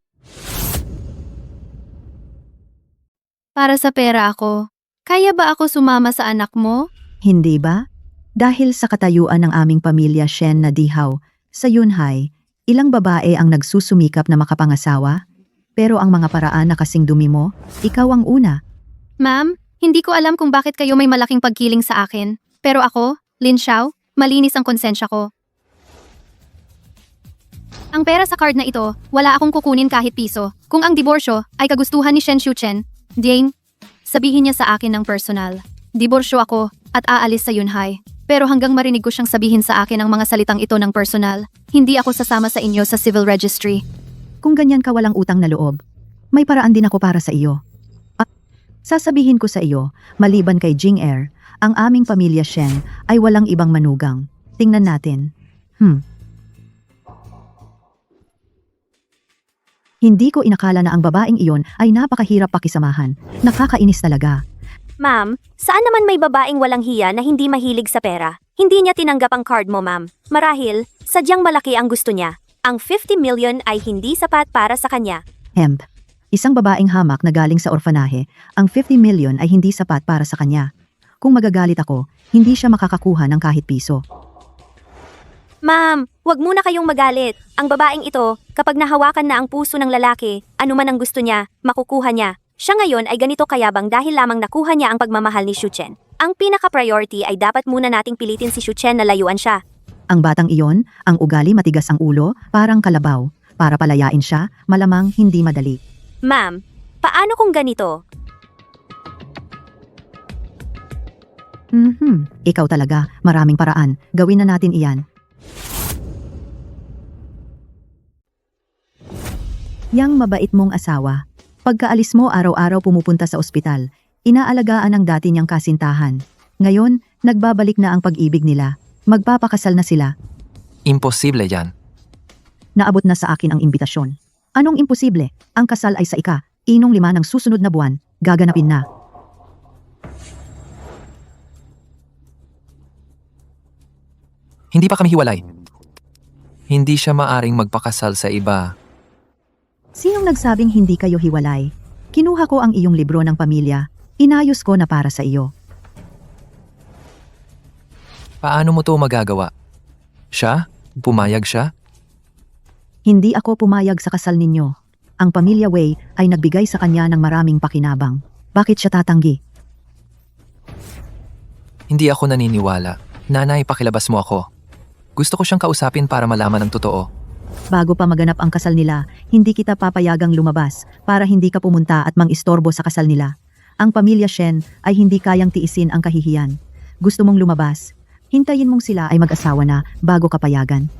Para sa pera ako, kaya ba ako sumama sa anak mo? Hindi ba? Dahil sa katayuan ng aming pamilya Shen na Dihaw, sa Yunhai, ilang babae ang nagsusumikap na makapangasawa? Pero ang mga paraan na kasing dumi mo, ikaw ang una. Ma'am, hindi ko alam kung bakit kayo may malaking pagkiling sa akin. Pero ako, Lin Xiao, malinis ang konsensya ko. Ang pera sa card na ito, wala akong kukunin kahit piso. Kung ang diborsyo ay kagustuhan ni Shen Xiuchen, Ding, Sabihin niya sa akin ng personal. Diborsyo ako at aalis sa Yunhai. Pero hanggang marinig ko siyang sabihin sa akin ang mga salitang ito ng personal, hindi ako sasama sa inyo sa civil registry. Kung ganyan ka walang utang na loob, may paraan din ako para sa iyo. At sasabihin ko sa iyo, maliban kay Jing Er, ang aming pamilya Shen ay walang ibang manugang. Tingnan natin. Hindi ko inakala na ang babaeng iyon ay napakahirap pakisamahan. Nakakainis talaga. Ma'am, saan naman may babaeng walang hiya na hindi mahilig sa pera? Hindi niya tinanggap ang card mo, ma'am. Marahil, sadyang malaki ang gusto niya. Ang 50 million ay hindi sapat para sa kanya. Hemp. Isang babaeng hamak na galing sa orfanahe, ang 50 million ay hindi sapat para sa kanya. Kung magagalit ako, hindi siya makakakuha ng kahit piso. Ma'am, wag muna kayong magalit. Ang babaeng ito, kapag nahawakan na ang puso ng lalaki, ano man ang gusto niya, makukuha niya. Siya ngayon ay ganito kayabang dahil lamang nakuha niya ang pagmamahal ni Shu Chen. Ang pinaka-priority ay dapat muna nating pilitin si Shu Chen na layuan siya. Ang batang iyon, ang ugali matigas ang ulo, parang kalabaw. Para palayain siya, malamang hindi madali. Ma'am, paano kung ganito? Ikaw talaga, maraming paraan. Gawin na natin iyan. Yang mabait mong asawa. Pagkaalis mo araw-araw pumupunta sa ospital. Inaalagaan ang dati niyang kasintahan. Ngayon, nagbabalik na ang pag-ibig nila. Magpapakasal na sila. Imposible yan. Naabot na sa akin ang imbitasyon. Anong imposible? Ang kasal ay sa ika-5 ng susunod na buwan. Gaganapin na. Hindi pa kami hiwalay. Hindi siya maaring magpakasal sa iba. Sinong nagsabing hindi kayo hiwalay? Kinuha ko ang iyong libro ng pamilya. Inayos ko na para sa iyo. Paano mo to magagawa? Siya? Pumayag siya? Hindi ako pumayag sa kasal ninyo. Ang pamilya Wei ay nagbigay sa kanya ng maraming pakinabang. Bakit siya tatanggi? Hindi ako naniniwala. Nanay, pakilabas mo ako. Gusto ko siyang kausapin para malaman ang totoo. Bago pa maganap ang kasal nila, hindi kita papayagang lumabas para hindi ka pumunta at mang-istorbo sa kasal nila. Ang pamilya Shen ay hindi kayang tiisin ang kahihiyan. Gusto mong lumabas? Hintayin mong sila ay mag-asawa na bago ka payagan.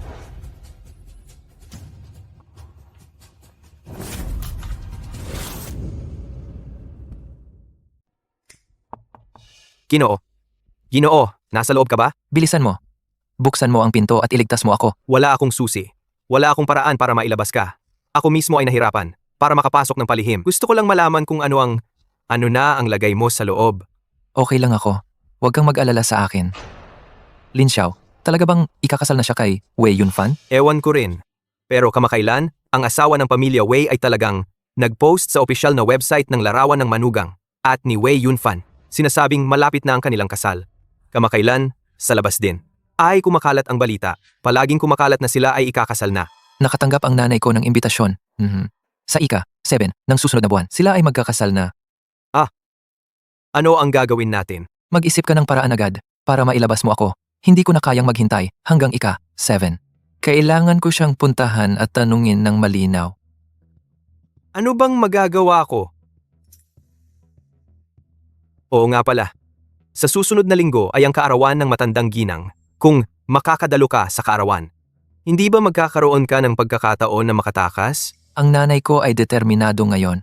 Ginoo, nasa loob ka ba? Bilisan mo. Buksan mo ang pinto at iligtas mo ako. Wala akong susi. Wala akong paraan para mailabas ka. Ako mismo ay nahirapan para makapasok ng palihim. Gusto ko lang malaman kung ano na ang lagay mo sa loob. Okay lang ako. Huwag kang mag-alala sa akin. Lin Xiao, talaga bang ikakasal na siya kay Wei Yunfan? Ewan ko rin. Pero kamakailan, ang asawa ng pamilya Wei ay talagang nag-post sa opisyal na website ng larawan ng manugang at ni Wei Yunfan. Sinasabing malapit na ang kanilang kasal. Kamakailan, sa labas din. Ay kumakalat ang balita. Palaging kumakalat na sila ay ikakasal na. Nakatanggap ang nanay ko ng imbitasyon. Sa ika-7 ng susunod na buwan, sila ay magkakasal na. Ano ang gagawin natin? Mag-isip ka ng paraan agad para mailabas mo ako. Hindi ko na kayang maghintay hanggang ika-7. Kailangan ko siyang puntahan at tanungin ng malinaw. Ano bang magagawa ko? Oo nga pala. Sa susunod na linggo ay ang kaarawan ng matandang ginang. Kung makakadalo ka sa kaarawan, hindi ba magkakaroon ka ng pagkakataon na makatakas? Ang nanay ko ay determinado ngayon.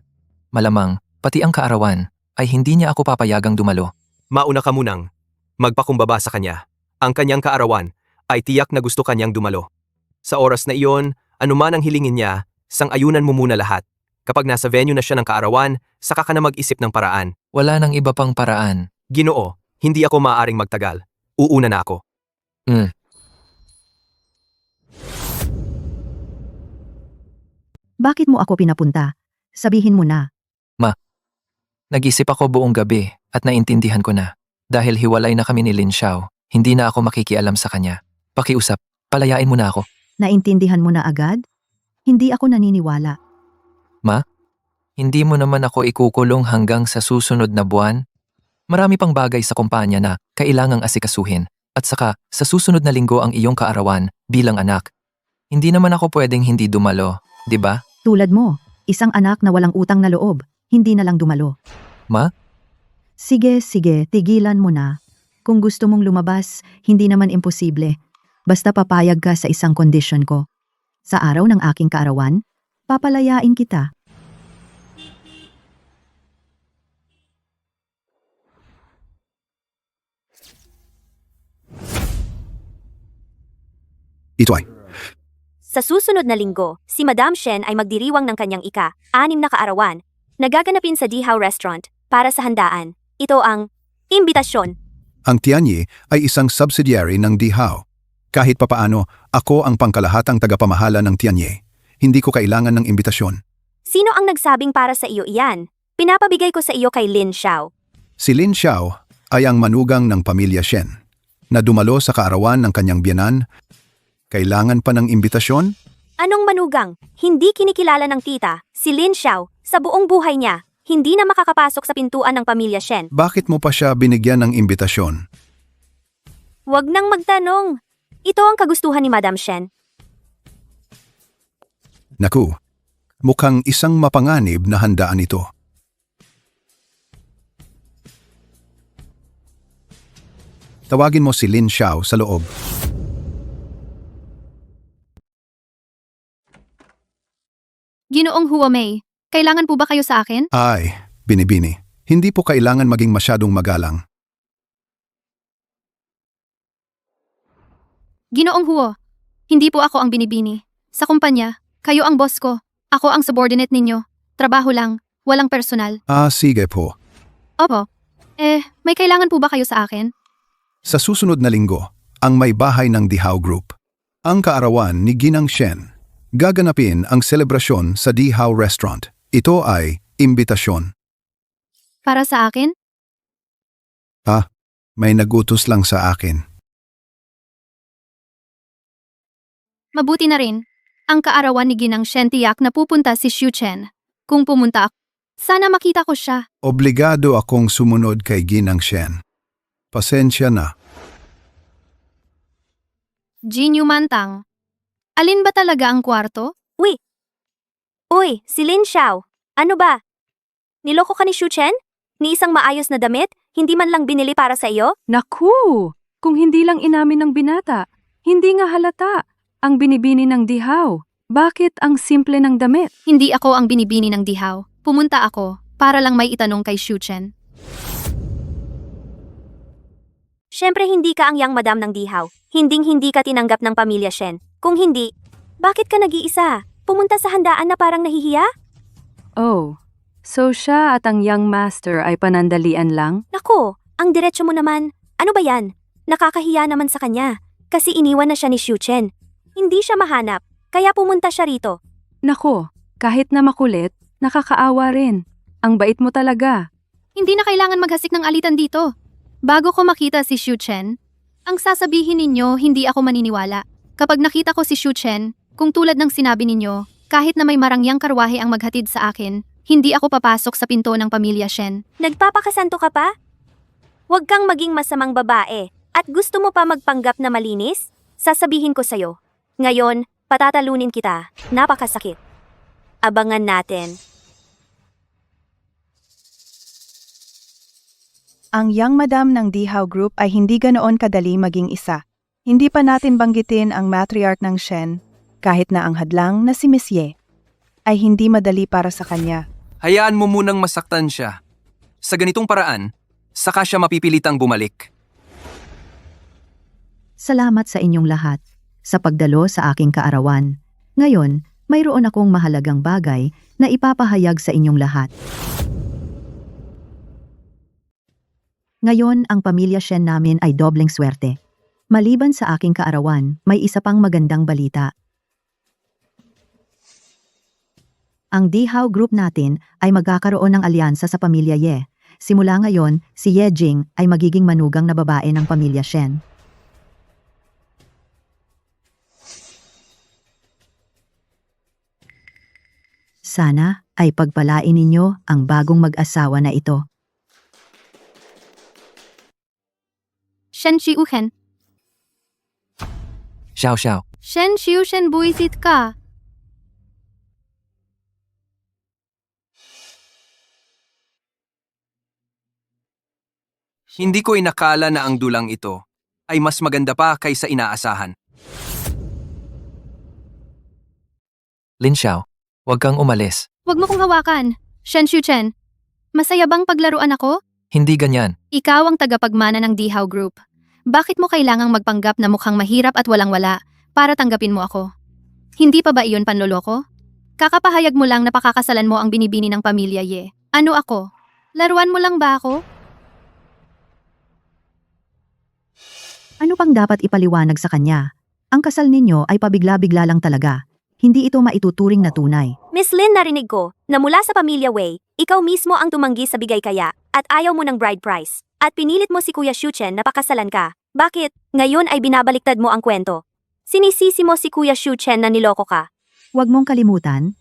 Malamang, pati ang kaarawan, ay hindi niya ako papayagang dumalo. Mauna ka munang magpakumbaba sa kanya. Ang kanyang kaarawan ay tiyak na gusto kanyang dumalo. Sa oras na iyon, anuman ang hilingin niya, sang-ayunan mo muna lahat. Kapag nasa venue na siya ng kaarawan, saka ka na mag-isip ng paraan. Wala nang iba pang paraan. Ginoo, hindi ako maaaring magtagal. Uuna na ako. Bakit mo ako pinapunta? Sabihin mo na. Nag-isip ako buong gabi at naintindihan ko na. Dahil hiwalay na kami ni Lin Xiao, hindi na ako makikialam sa kanya. Pakiusap, palayain mo na ako. Naintindihan mo na agad? Hindi ako naniniwala. Hindi mo naman ako ikukulong hanggang sa susunod na buwan? Marami pang bagay sa kumpanya na kailangang asikasuhin. At saka, sa susunod na linggo ang iyong kaarawan bilang anak. Hindi naman ako pwedeng hindi dumalo, di ba? Tulad mo, isang anak na walang utang na loob, hindi na lang dumalo. Sige, tigilan mo na. Kung gusto mong lumabas, hindi naman imposible. Basta papayag ka sa isang kondisyon ko. Sa araw ng aking kaarawan, papalayain kita. Ito ay, Sa susunod na linggo, si Madam Shen ay magdiriwang ng kanyang ika-6 na kaarawan na gaganapin sa Dihao Restaurant para sa handaan. Ito ang imbitasyon. ang Tianyi ay isang subsidiary ng Dihao. Kahit papaano, ako ang pangkalahatang tagapamahala ng Tianyi. Hindi ko kailangan ng imbitasyon. Sino ang nagsabing para sa iyo iyan? Pinapabigay ko sa iyo kay Lin Xiao. Si Lin Xiao ay ang manugang ng pamilya Shen na dumalo sa kaarawan ng kanyang biyanan. Kailangan pa ng imbitasyon? Anong manugang? Hindi kinikilala ng tita, si Lin Xiao, sa buong buhay niya. Hindi na makakapasok sa pintuan ng pamilya Shen. Bakit mo pa siya binigyan ng imbitasyon? Huwag nang magtanong. Ito ang kagustuhan ni Madam Shen. Naku, mukhang isang mapanganib na handaan ito. Tawagin mo si Lin Xiao sa loob. Ginoong Huamei, kailangan po ba kayo sa akin? Ay, binibini. Hindi po kailangan maging masyadong magalang. Ginoong Huo, hindi po ako ang binibini. Sa kumpanya, kayo ang boss ko. Ako ang subordinate ninyo. Trabaho lang, walang personal. Sige po. Opo. May kailangan po ba kayo sa akin? Sa susunod na linggo, ang may bahay ng Dihao Group. Ang kaarawan ni Ginang Shen. Gaganapin ang selebrasyon sa Dihao Restaurant. Ito ay imbitasyon. Para sa akin? May nagutos lang sa akin. Mabuti na rin. Ang kaarawan ni Ginang Shen tiyak na pupunta si Xu Chen. Kung pumunta ako, sana makita ko siya. Obligado akong sumunod kay Ginang Shen. Pasensya na. Jinyu Mantang. Alin ba talaga ang kwarto? Uy, si Lin Xiao. Ano ba? Niloko ka ni Xu Chen? Ni isang maayos na damit? Hindi man lang binili para sa iyo? Naku! Kung hindi lang inamin ng binata, hindi nga halata. Ang binibini ng Dihao. Bakit ang simple ng damit? Hindi ako ang binibini ng Dihao. Pumunta ako para lang may itanong kay Xu Chen. Siyempre hindi ka ang yang madam ng Dihao. Hinding-hindi ka tinanggap ng pamilya Shen. Kung hindi, bakit ka nag-iisa? Pumunta sa handaan na parang nahihiya? Oh, so siya at ang young master ay panandalian lang? Nako, ang diretsyo mo naman. Ano ba yan? Nakakahiya naman sa kanya. Kasi iniwan na siya ni Xu Chen. Hindi siya mahanap, kaya pumunta siya rito. Nako, kahit na makulit, nakakaawa rin. Ang bait mo talaga. Hindi na kailangan maghasik ng alitan dito. Bago ko makita si Xu Chen, ang sasabihin ninyo hindi ako maniniwala. Kapag nakita ko si Xu Chen, kung tulad ng sinabi ninyo, kahit na may marangyang karwahe ang maghatid sa akin, hindi ako papasok sa pinto ng pamilya Shen. Nagpapakasanto ka pa? Huwag kang maging masamang babae. At gusto mo pa magpanggap na malinis? Sasabihin ko sa'yo. Ngayon, patatalunin kita. Napakasakit. Abangan natin. Ang young madam ng Dihao Group ay hindi ganoon kadali maging isa. Hindi pa natin banggitin ang matriarch ng Shen, kahit na ang hadlang na si Miss Ye ay hindi madali para sa kanya. Hayaan mo munang masaktan siya. Sa ganitong paraan, saka siya mapipilitang bumalik. Salamat sa inyong lahat sa pagdalo sa aking kaarawan. Ngayon, mayroon akong mahalagang bagay na ipapahayag sa inyong lahat. Ngayon, ang pamilya Shen namin ay dobleng swerte. Maliban sa aking kaarawan, may isa pang magandang balita. Ang Dihao Group natin ay magkakaroon ng alyansa sa pamilya Ye. Simula ngayon, si Ye Jing ay magiging manugang na babae ng pamilya Shen. Sana ay pagpalain ninyo ang bagong mag-asawa na ito. Shen Xiuhen. Xiao. Shen Xiushen buisit ka. Hindi ko inakala na ang dulang ito ay mas maganda pa kaysa inaasahan. Lin Xiao, huwag kang umalis. Huwag mo kong hawakan. Shen Shuchen. Masaya bang paglaruan ako? Hindi ganyan. Ikaw ang tagapagmana ng Dihao Group. Bakit mo kailangang magpanggap na mukhang mahirap at walang-wala para tanggapin mo ako? Hindi pa ba iyon panloloko? Kakapahayag mo lang na pakakasalan mo ang binibini ng pamilya Ye. Ano ako? Laruan mo lang ba ako? Ano pang dapat ipaliwanag sa kanya? Ang kasal ninyo ay pabigla-bigla lang talaga. Hindi ito maituturing na tunay. Miss Lin, narinig ko na mula sa pamilya Wei, ikaw mismo ang tumanggi sa bigay kaya at ayaw mo ng bride price. At pinilit mo si Kuya Shuchen na pakasalan ka. Bakit? Ngayon ay binabaliktad mo ang kwento. Sinisisi mo si Kuya Shuchen na niloko ka. Huwag mong kalimutan,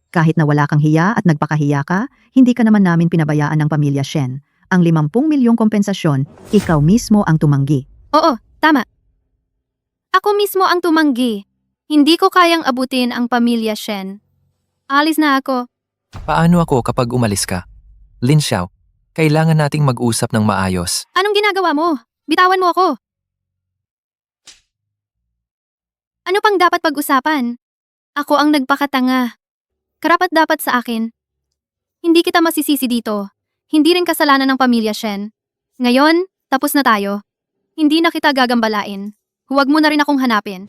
kahit na wala kang hiya at nagpakahiya ka, hindi ka naman namin pinabayaan ng pamilya Shen. Ang 50 milyong kompensasyon, ikaw mismo ang tumanggi. Oo, tama. Ako mismo ang tumanggi. Hindi ko kayang abutin ang pamilya Shen. Alis na ako. Paano ako kapag umalis ka? Lin Xiao, kailangan nating mag-usap ng maayos. Anong ginagawa mo? Bitawan mo ako. Ano pang dapat pag-usapan? Ako ang nagpakatanga. Karapat-dapat sa akin. Hindi kita masisisi dito. Hindi rin kasalanan ng pamilya Shen. Ngayon, tapos na tayo. Hindi na kita gagambalain. Huwag mo na rin akong hanapin.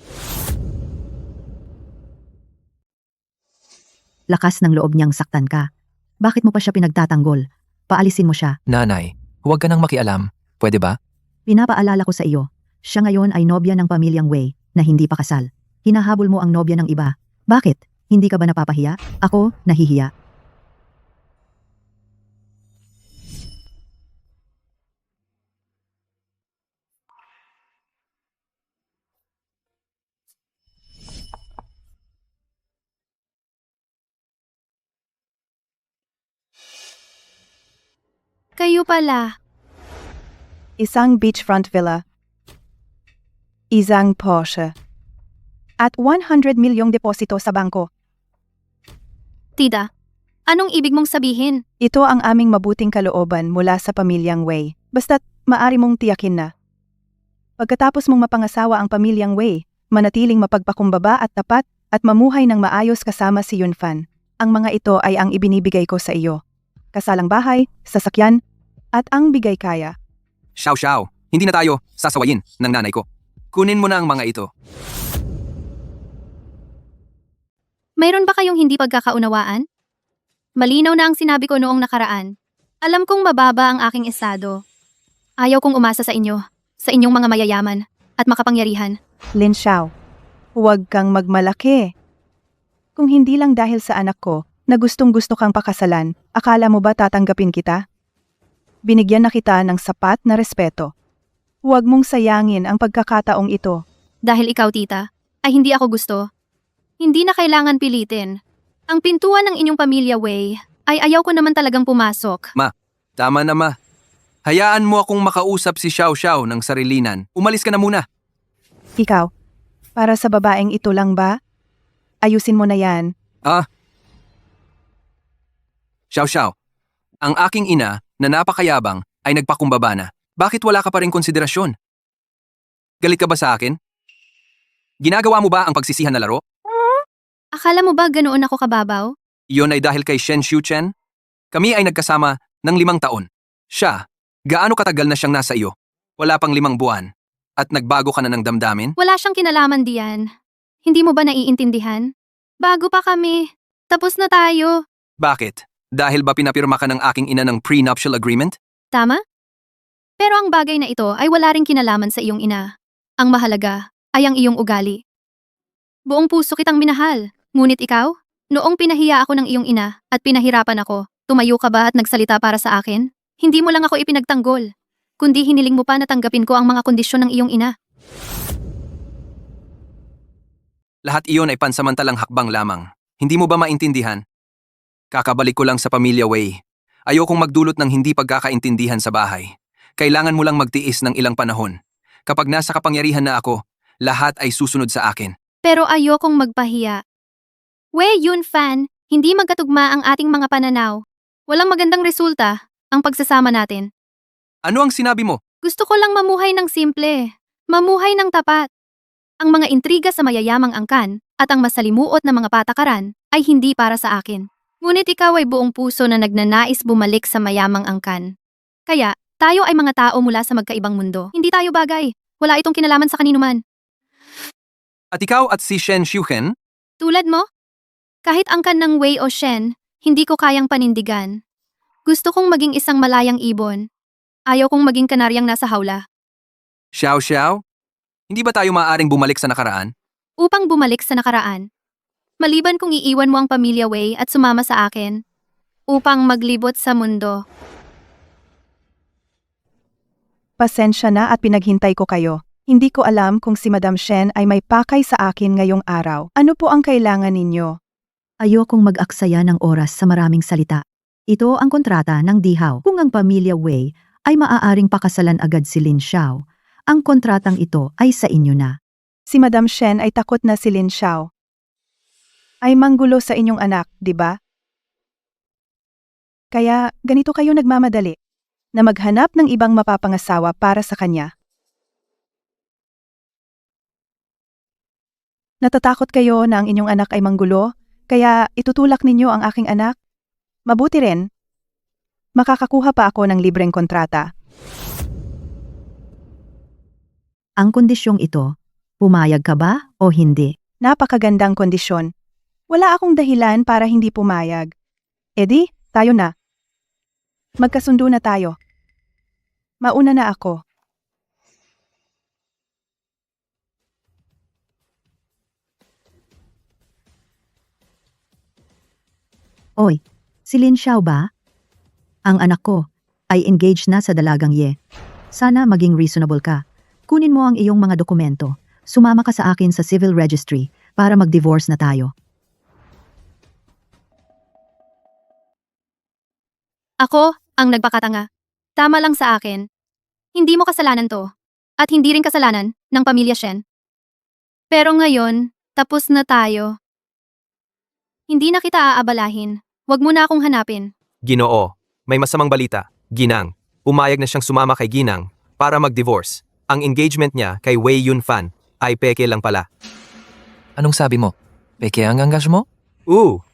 Lakas ng loob niyang saktan ka. Bakit mo pa siya pinagtatanggol? Paalisin mo siya. Nanay, huwag ka nang makialam. Pwede ba? Pinapaalala ko sa iyo, siya ngayon ay nobya ng pamilyang Wei na hindi pa kasal. Hinahabol mo ang nobya ng iba. Bakit? Hindi ka ba napapahiya? Ako, nahihiya. Kayo pala. Isang beachfront villa, isang Porsche, at 100 milyong deposito sa bangko. Tida, anong ibig mong sabihin? Ito ang aming mabuting kalooban mula sa pamilyang Wei. Basta't maari mong tiyakin na. Pagkatapos mong mapangasawa ang pamilyang Wei, manatiling mapagpakumbaba at tapat at mamuhay ng maayos kasama si Yunfan. Ang mga ito ay ang ibinibigay ko sa iyo. Kasalang bahay, sasakyan, at ang bigay kaya. Xiao Xiao, hindi na tayo sasawayin ng nanay ko. Kunin mo na ang mga ito. Mayroon ba kayong hindi pagkakaunawaan? Malinaw na ang sinabi ko noong nakaraan. Alam kong mababa ang aking estado. Ayaw kong umasa sa inyo, sa inyong mga mayayaman at makapangyarihan. Lin Xiao, huwag kang magmalaki. Kung hindi lang dahil sa anak ko na gustong-gusto kang pakasalan, akala mo ba tatanggapin kita? Binigyan na kita ng sapat na respeto. Huwag mong sayangin ang pagkakataong ito. Dahil ikaw, tita, ay hindi ako gusto. Hindi na kailangan pilitin. Ang pintuan ng inyong pamilya, Wei, ay ayaw ko naman talagang pumasok. Ma, tama na ma. Hayaan mo akong makausap si Xiao Xiao ng sarilinan. Umalis ka na muna. Ikaw, para sa babaeng ito lang ba? Ayusin mo na yan. Xiao Xiao, ang aking ina na napakayabang ay nagpakumbaba na. Bakit wala ka pa rin konsiderasyon? Galit ka ba sa akin? Ginagawa mo ba ang pagsisihan na laro? Akala mo ba ganoon ako kababaw? Iyon ay dahil kay Shen Shuchen? Kami ay nagkasama ng 5 taon. Siya, gaano katagal na siyang nasa iyo? Wala pang 5 buwan. At nagbago ka na ng damdamin? Wala siyang kinalaman diyan. Hindi mo ba naiintindihan? Bago pa kami. Tapos na tayo. Bakit? Dahil ba pinapirma ka ng aking ina ng prenuptial agreement? Tama? Pero ang bagay na ito ay wala ring kinalaman sa iyong ina. Ang mahalaga ay ang iyong ugali. Buong puso kitang minahal. Ngunit ikaw, noong pinahiya ako ng iyong ina at pinahirapan ako, tumayo ka ba at nagsalita para sa akin? Hindi mo lang ako ipinagtanggol, kundi hiniling mo pa na tanggapin ko ang mga kondisyon ng iyong ina. Lahat iyon ay pansamantalang hakbang lamang. Hindi mo ba maintindihan? Kakabalik ko lang sa pamilya Wei. Ayokong magdulot ng hindi pagkakaintindihan sa bahay. Kailangan mo lang magtiis ng ilang panahon. Kapag nasa kapangyarihan na ako, lahat ay susunod sa akin. Pero ayokong magpahiya. Wei Yunfan, hindi magkatugma ang ating mga pananaw. Walang magandang resulta ang pagsasama natin. Ano ang sinabi mo? Gusto ko lang mamuhay ng simple. Mamuhay ng tapat. Ang mga intriga sa mayayamang angkan at ang masalimuot na mga patakaran ay hindi para sa akin. Ngunit ikaw ay buong puso na nagnanais bumalik sa mayamang angkan. Kaya, tayo ay mga tao mula sa magkaibang mundo. Hindi tayo bagay. Wala itong kinalaman sa kaninuman. At ikaw at si Shen Xiuhen? Tulad mo? Kahit angkan ng Wei o Shen, hindi ko kayang panindigan. Gusto kong maging isang malayang ibon. Ayaw kong maging kanaryang nasa hawla. Xiao Xiao? Hindi ba tayo maaaring bumalik sa nakaraan? Upang bumalik sa nakaraan. Maliban kung iiwan mo ang pamilya Wei at sumama sa akin. Upang maglibot sa mundo. Pasensya na at pinaghintay ko kayo. Hindi ko alam kung si Madam Shen ay may pakay sa akin ngayong araw. Ano po ang kailangan ninyo? Ayokong mag-aksaya ng oras sa maraming salita. Ito ang kontrata ng Dihaw. Kung ang pamilya Wei ay maaaring pakasalan agad si Lin Xiao, ang kontratang ito ay sa inyo na. Si Madam Shen ay takot na si Lin Xiao. Ay manggulo sa inyong anak, di ba? Kaya ganito kayo nagmamadali, na maghanap ng ibang mapapangasawa para sa kanya. Natatakot kayo na ang inyong anak ay manggulo, kaya itutulak ninyo ang aking anak? Mabuti rin. Makakakuha pa ako ng libreng kontrata. Ang kondisyong ito, pumayag ka ba o hindi? Napakagandang kondisyon. Wala akong dahilan para hindi pumayag. Edi, tayo na. Magkasundo na tayo. Mauna na ako. Oy, si Lin Xiao ba? Ang anak ko ay engaged na sa dalagang Ye. Sana maging reasonable ka. Kunin mo ang iyong mga dokumento. Sumama ka sa akin sa civil registry para mag-divorce na tayo. Ako, ang nagpakatanga. Tama lang sa akin. Hindi mo kasalanan to. At hindi rin kasalanan ng pamilya Shen. Pero ngayon, tapos na tayo. Hindi na kita aabalahin. Huwag mo na akong hanapin. Ginoo, may masamang balita. Ginang, umayag na siyang sumama kay Ginang para mag-divorce. Ang engagement niya kay Wei Yunfan ay peke lang pala. Anong sabi mo? Peke ang anggas mo?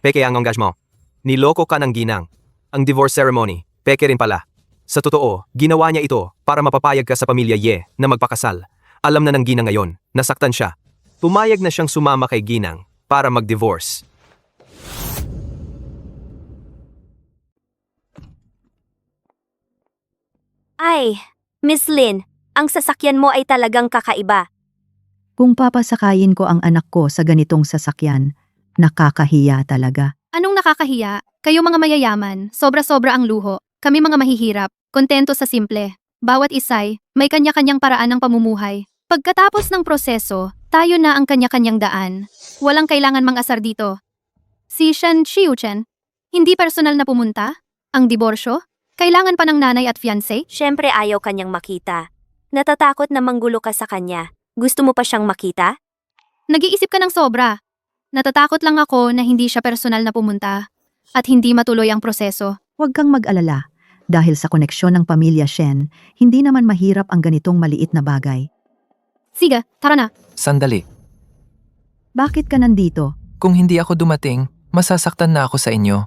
Peke ang engagement mo. Niloko ka ng Ginang. Ang divorce ceremony, peke rin pala. Sa totoo, ginawa niya ito para mapapayag ka sa pamilya Ye na magpakasal. Alam na ng Ginang ngayon, nasaktan siya. Pumayag na siyang sumama kay Ginang para mag-divorce. Ay, Miss Lin, ang sasakyan mo ay talagang kakaiba. Kung papasakayin ko ang anak ko sa ganitong sasakyan, nakakahiya talaga. Anong nakakahiya? Kayo mga mayayaman, sobra-sobra ang luho. Kami mga mahihirap, kontento sa simple. Bawat isay, may kanya-kanyang paraan ng pamumuhay. Pagkatapos ng proseso, tayo na ang kanya-kanyang daan. Walang kailangan mang-asar dito. Si Shen Xiuchen, hindi personal na pumunta? Ang diborsyo? Kailangan pa ng nanay at fiancé? Siyempre ayaw kanyang makita. Natatakot na manggulo ka sa kanya. Gusto mo pa siyang makita? Nag-iisip ka ng sobra. Natatakot lang ako na hindi siya personal na pumunta at hindi matuloy ang proseso. Huwag kang mag-alala. Dahil sa koneksyon ng pamilya Shen, hindi naman mahirap ang ganitong maliit na bagay. Sige, tara na. Sandali. Bakit ka nandito? Kung hindi ako dumating, masasaktan na ako sa inyo.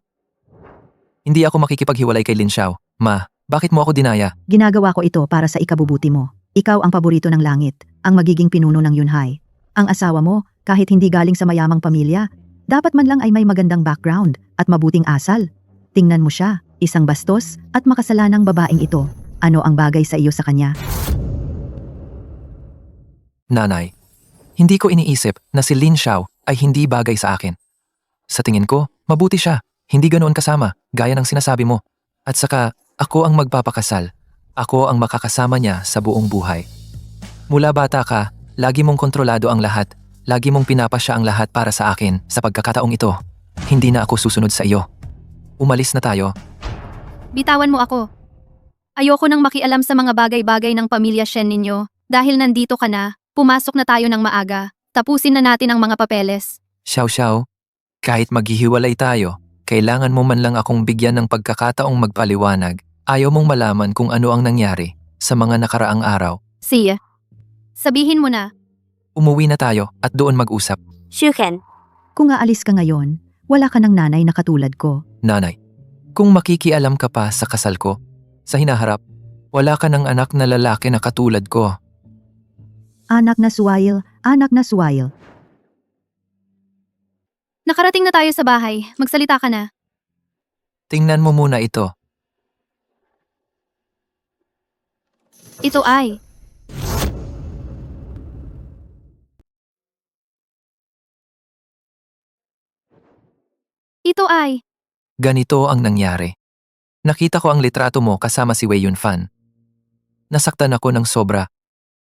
Hindi ako makikipaghiwalay kay Lin Xiao. Ma, bakit mo ako dinaya? Ginagawa ko ito para sa ikabubuti mo. Ikaw ang paborito ng langit, ang magiging pinuno ng Yunhai. Ang asawa mo, kahit hindi galing sa mayamang pamilya, dapat man lang ay may magandang background at mabuting asal. Tingnan mo siya, isang bastos at makasalanang babaeng ito. Ano ang bagay sa iyo sa kanya? Nanay, hindi ko iniisip na si Lin Xiao ay hindi bagay sa akin. Sa tingin ko, mabuti siya. Hindi ganoon kasama, gaya ng sinasabi mo. At saka, ako ang magpapakasal. Ako ang makakasama niya sa buong buhay. Mula bata ka, lagi mong kontrolado ang lahat. Lagi mong pinapasya ang lahat para sa akin sa pagkakataong ito. Hindi na ako susunod sa iyo. Umalis na tayo. Bitawan mo ako. Ayoko nang makialam sa mga bagay-bagay ng pamilya Shen ninyo. Dahil nandito ka na, pumasok na tayo ng maaga. Tapusin na natin ang mga papeles. Xiao Xiao, kahit maghihiwalay tayo, kailangan mo man lang akong bigyan ng pagkakataong magpaliwanag. Ayaw mong malaman kung ano ang nangyari sa mga nakaraang araw. Siya. Sabihin mo na. Umuwi na tayo at doon mag-usap. Shuken, Kung aalis ka ngayon, wala ka ng nanay na katulad ko. Nanay, kung makikialam ka pa sa kasal ko, sa hinaharap, wala ka ng anak na lalaki na katulad ko. Anak na suwail, anak na suwail. Nakarating na tayo sa bahay. Magsalita ka na. Tingnan mo muna ito. Ito ay. Ito ay. Ganito ang nangyari. Nakita ko ang litrato mo kasama si Wei Yunfan. Nasaktan ako ng sobra.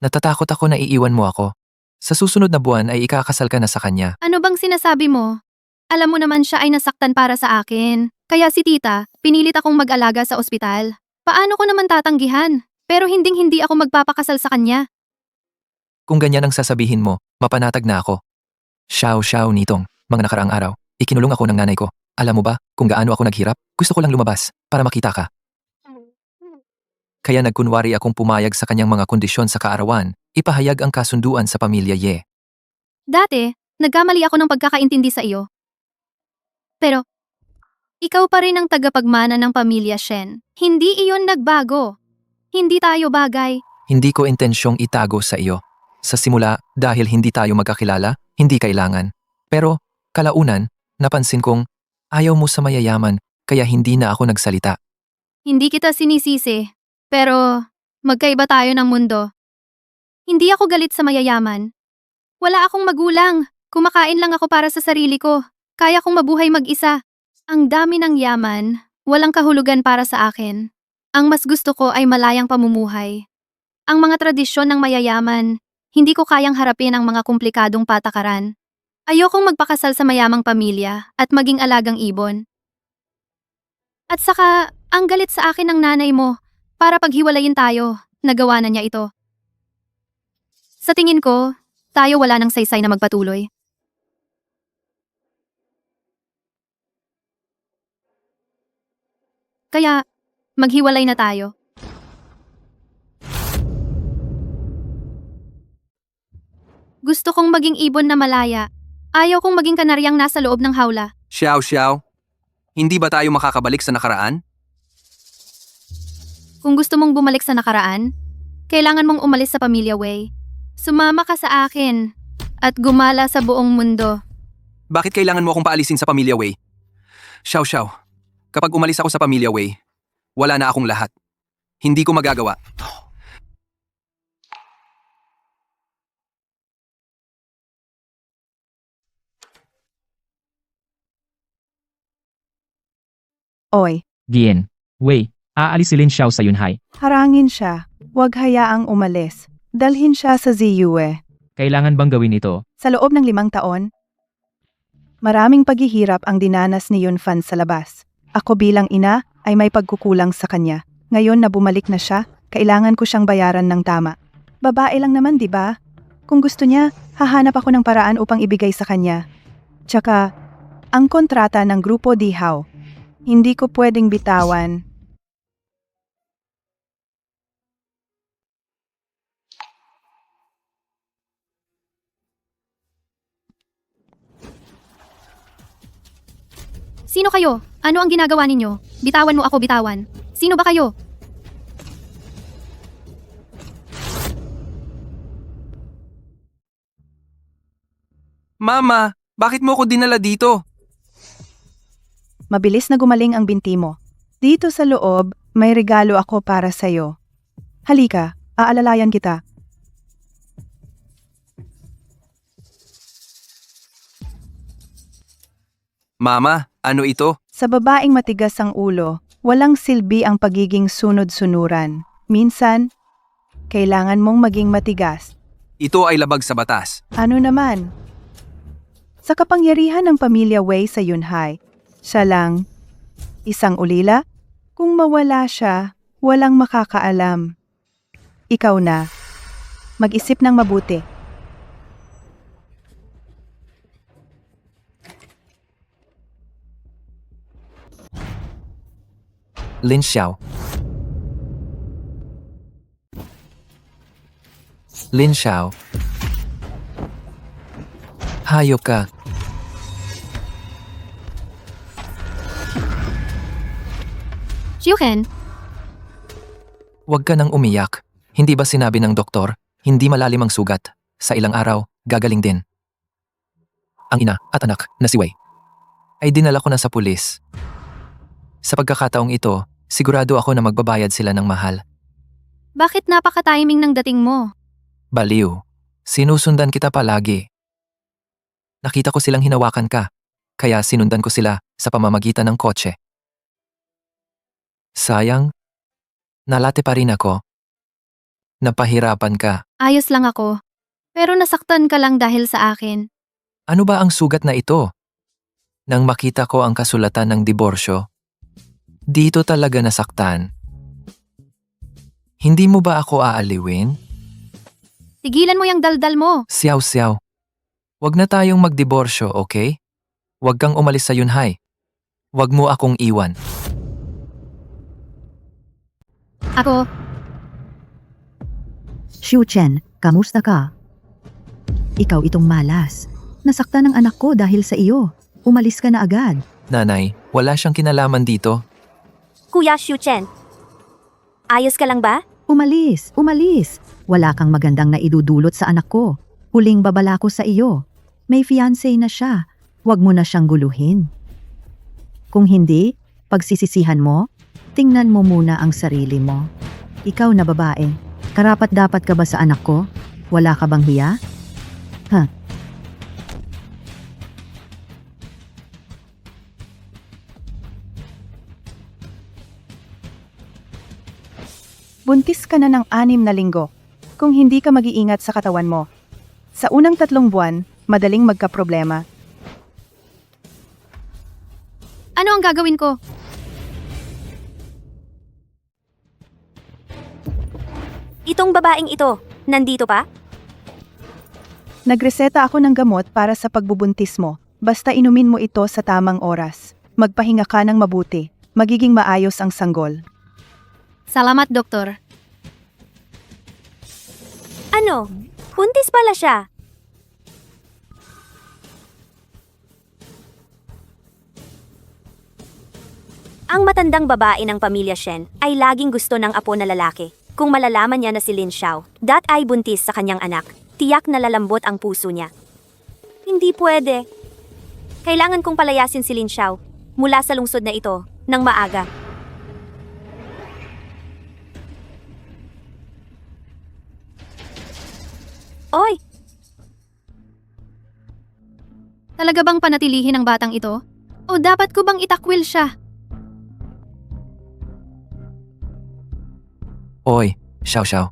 Natatakot ako na iiwan mo ako. Sa susunod na buwan ay ikakasal ka na sa kanya. Ano bang sinasabi mo? Alam mo naman siya ay nasaktan para sa akin. Kaya si tita, pinilit akong mag-alaga sa ospital. Paano ko naman tatanggihan? Pero hindi ako magpapakasal sa kanya. Kung ganyan ang sasabihin mo, mapanatag na ako. Xiao nitong, mga nakaraang araw, ikinulong ako ng nanay ko. Alam mo ba kung gaano ako naghirap? Gusto ko lang lumabas para makita ka. Kaya nagkunwari akong pumayag sa kanyang mga kondisyon sa kaarawan, ipahayag ang kasunduan sa pamilya Ye. Dati, nagkamali ako ng pagkakaintindi sa iyo. Pero, ikaw pa rin ang tagapagmana ng pamilya Shen. Hindi iyon nagbago. Hindi tayo bagay. Hindi ko intensyong itago sa iyo. Sa simula, dahil hindi tayo magkakilala, hindi kailangan. Pero, kalaunan, napansin kong, ayaw mo sa mayayaman, kaya hindi na ako nagsalita. Hindi kita sinisisi. Pero, magkaiba tayo ng mundo. Hindi ako galit sa mayayaman. Wala akong magulang. Kumakain lang ako para sa sarili ko. Kaya kong mabuhay mag-isa. Ang dami ng yaman, walang kahulugan para sa akin. Ang mas gusto ko ay malayang pamumuhay. Ang mga tradisyon ng mayayaman, hindi ko kayang harapin ang mga komplikadong patakaran. Ayokong magpakasal sa mayamang pamilya at maging alagang ibon. At saka, ang galit sa akin ng nanay mo, para paghiwalayin tayo, nagawa na niya ito. Sa tingin ko, tayo wala ng saysay na magpatuloy. Kaya, maghiwalay na tayo. Gusto kong maging ibon na malaya. Ayaw kong maging kanaryang nasa loob ng hawla. Xiao, hindi ba tayo makakabalik sa nakaraan? Kung gusto mong bumalik sa nakaraan, kailangan mong umalis sa pamilya Wei. Sumama ka sa akin at gumala sa buong mundo. Bakit kailangan mo akong paalisin sa pamilya Wei? Xiao, kapag umalis ako sa pamilya Wei, wala na akong lahat. Hindi ko magagawa. Oy, Gien. Wei, aalis si Lin Xiao sa Yunhai. harangin siya. Huwag hayaang umalis. Dalhin siya sa Ziyue. Kailangan bang gawin ito? Sa loob ng 5 taon, maraming paghihirap ang dinanas ni Yunfan sa labas. Ako bilang ina ay may pagkukulang sa kanya. Ngayon na bumalik na siya, kailangan ko siyang bayaran ng tama. Babae lang naman, di ba? Kung gusto niya, hahanap ako ng paraan upang ibigay sa kanya. Tsaka, ang kontrata ng Grupo Dihao. Hindi ko pwedeng bitawan. Sino kayo? Ano ang ginagawa ninyo? Bitawan mo ako, bitawan. Sino ba kayo? Mama, bakit mo ako dinala dito? Mabilis na gumaling ang binti mo. Dito sa loob, may regalo ako para sa'yo. Halika, aalalayan kita. Mama, ano ito? Sa babaeng matigas ang ulo, walang silbi ang pagiging sunod-sunuran. Minsan, kailangan mong maging matigas. Ito ay labag sa batas. Ano naman? Sa kapangyarihan ng pamilya Wei sa Yunhai, siya lang, isang ulila, kung mawala siya, walang makakaalam. Ikaw na. Mag-isip ng mabuti. Lin Xiao, Lin Xiao. Hayop ka. Xiuhen, Huwag ka nang umiyak. Hindi ba sinabi ng doktor, hindi malalim ang sugat. Sa ilang araw, gagaling din. Ang ina at anak na si Wei ay dinala ko na sa pulis. Sa pagkakataong ito, sigurado ako na magbabayad sila ng mahal. bakit napaka-timing ng dating mo? Baliw. Sinusundan kita palagi. Nakita ko silang hinawakan ka, kaya sinundan ko sila sa pamamagitan ng kotse. Sayang, nalate pa rin ako. Napahirapan ka. Ayos lang ako. Pero nasaktan ka lang dahil sa akin. Ano ba ang sugat na ito? Nang makita ko ang kasulatan ng diborsyo, dito talaga nasaktan. Hindi mo ba ako aaliwin? Tigilan mo yung daldal mo. Siyaw-siyaw. Huwag na tayong magdiborsyo, okay? Huwag kang umalis sa Yunhai. Huwag mo akong iwan. Ako, Xiu Chen, kamusta ka? Ikaw itong malas. Nasaktan ng anak ko dahil sa iyo. Umalis ka na agad. Nanay, wala siyang kinalaman dito. Kuya Xiu Chen. Ayos ka lang ba? Umalis. Wala kang magandang naidudulot sa anak ko. Huling babala ko sa iyo. May fiancé na siya. Huwag mo na siyang guluhin. Kung hindi, pagsisisihan mo, tingnan mo muna ang sarili mo. Ikaw na babae, karapat-dapat ka ba sa anak ko? Wala ka bang hiya? Buntis ka na ng 6 na linggo. Kung hindi ka mag-iingat sa katawan mo. Sa unang 3 buwan, madaling magkaproblema. ano ang gagawin ko? Itong babaeng ito, nandito pa? Nagreseta ako ng gamot para sa pagbubuntis mo. Basta inumin mo ito sa tamang oras. Magpahinga ka ng mabuti. Magiging maayos ang sanggol. Salamat, doktor. Ano? Buntis pala siya. Ang matandang babae ng pamilya Shen ay laging gusto ng apo na lalaki. Kung malalaman niya na si Lin Xiao, ay buntis sa kanyang anak, tiyak na lalambot ang puso niya. Hindi pwede. Kailangan kong palayasin si Lin Xiao mula sa lungsod na ito ng maaga. Oy! Talaga bang panatilihin ang batang ito? O dapat ko bang itakwil siya? Oy, Xiao.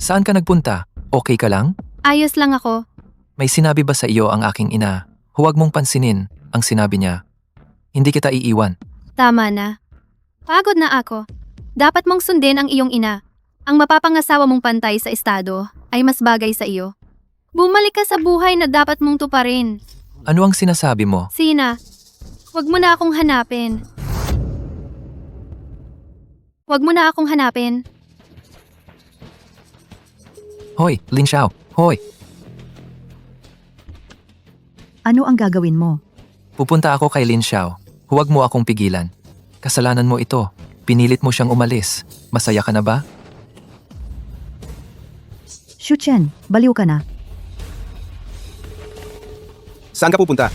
Saan ka nagpunta? Okay ka lang? Ayos lang ako. May sinabi ba sa iyo ang aking ina? Huwag mong pansinin ang sinabi niya. Hindi kita iiwan. Tama na. Pagod na ako. Dapat mong sundin ang iyong ina. Ang mapapangasawa mong pantay sa estado ay mas bagay sa iyo. Bumalik ka sa buhay na dapat mong tuparin. Ano ang sinasabi mo? Sina, huwag mo na akong hanapin. Huwag mo na akong hanapin. Hoy, Lin Xiao. Hoy, Ano ang gagawin mo? pupunta ako kay Lin Xiao. Huwag mo akong pigilan. Kasalanan mo ito. Pinilit mo siyang umalis. Masaya ka na ba? Xiu Chen, baliw ka na. Saan ka pupunta?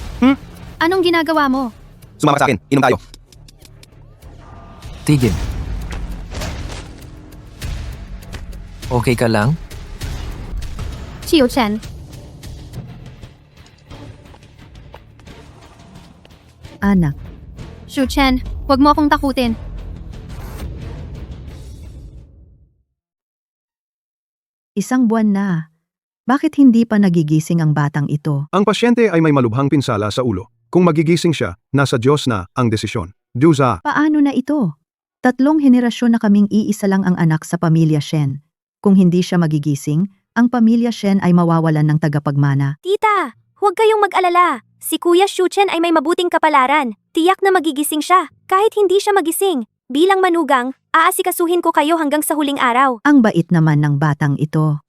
Anong ginagawa mo? Sumama sa akin. Inom tayo. Tigil. Okay ka lang? Xiu Chen, Anak, Xiu Chen, huwag mo akong takutin. isang buwan na. Bakit hindi pa nagigising ang batang ito? Ang pasyente ay may malubhang pinsala sa ulo. Kung magigising siya, nasa Diyos na ang desisyon. Duza. Paano na ito? 3 henerasyon na kaming iisa lang ang anak sa pamilya Shen. Kung hindi siya magigising, ang pamilya Shen ay mawawalan ng tagapagmana. Tita, huwag kayong mag-alala. Si Kuya Xiu Chen ay may mabuting kapalaran. Tiyak na magigising siya, kahit hindi siya magising. Bilang manugang, aasikasuhin ko kayo hanggang sa huling araw. Ang bait naman ng batang ito.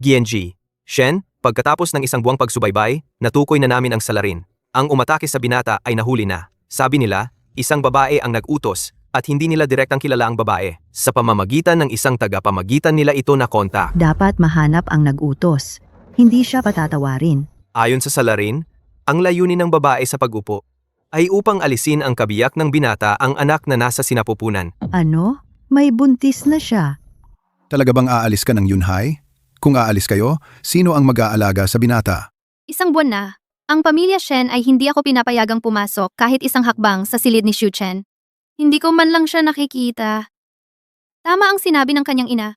GNG. Shen, pagkatapos ng isang buwang pagsubaybay, natukoy na namin ang salarin. Ang umatake sa binata ay nahuli na. Sabi nila, isang babae ang nag-utos at hindi nila direktang kilala ang babae. Sa pamamagitan ng isang tagapamagitan nila ito na kontak. Dapat mahanap ang nag-utos. Hindi siya patatawarin. Ayon sa salarin, ang layunin ng babae sa pag-upo ay upang alisin ang kabiyak ng binata ang anak na nasa sinapupunan. Ano? May buntis na siya. Talaga bang aalis ka ng Yunhai? Kung aalis kayo, sino ang mag-aalaga sa binata? Isang buwan na, ang pamilya Shen ay hindi ako pinapayagang pumasok kahit isang hakbang sa silid ni Xu Chen. Hindi ko man lang siya nakikita. Tama ang sinabi ng kanyang ina.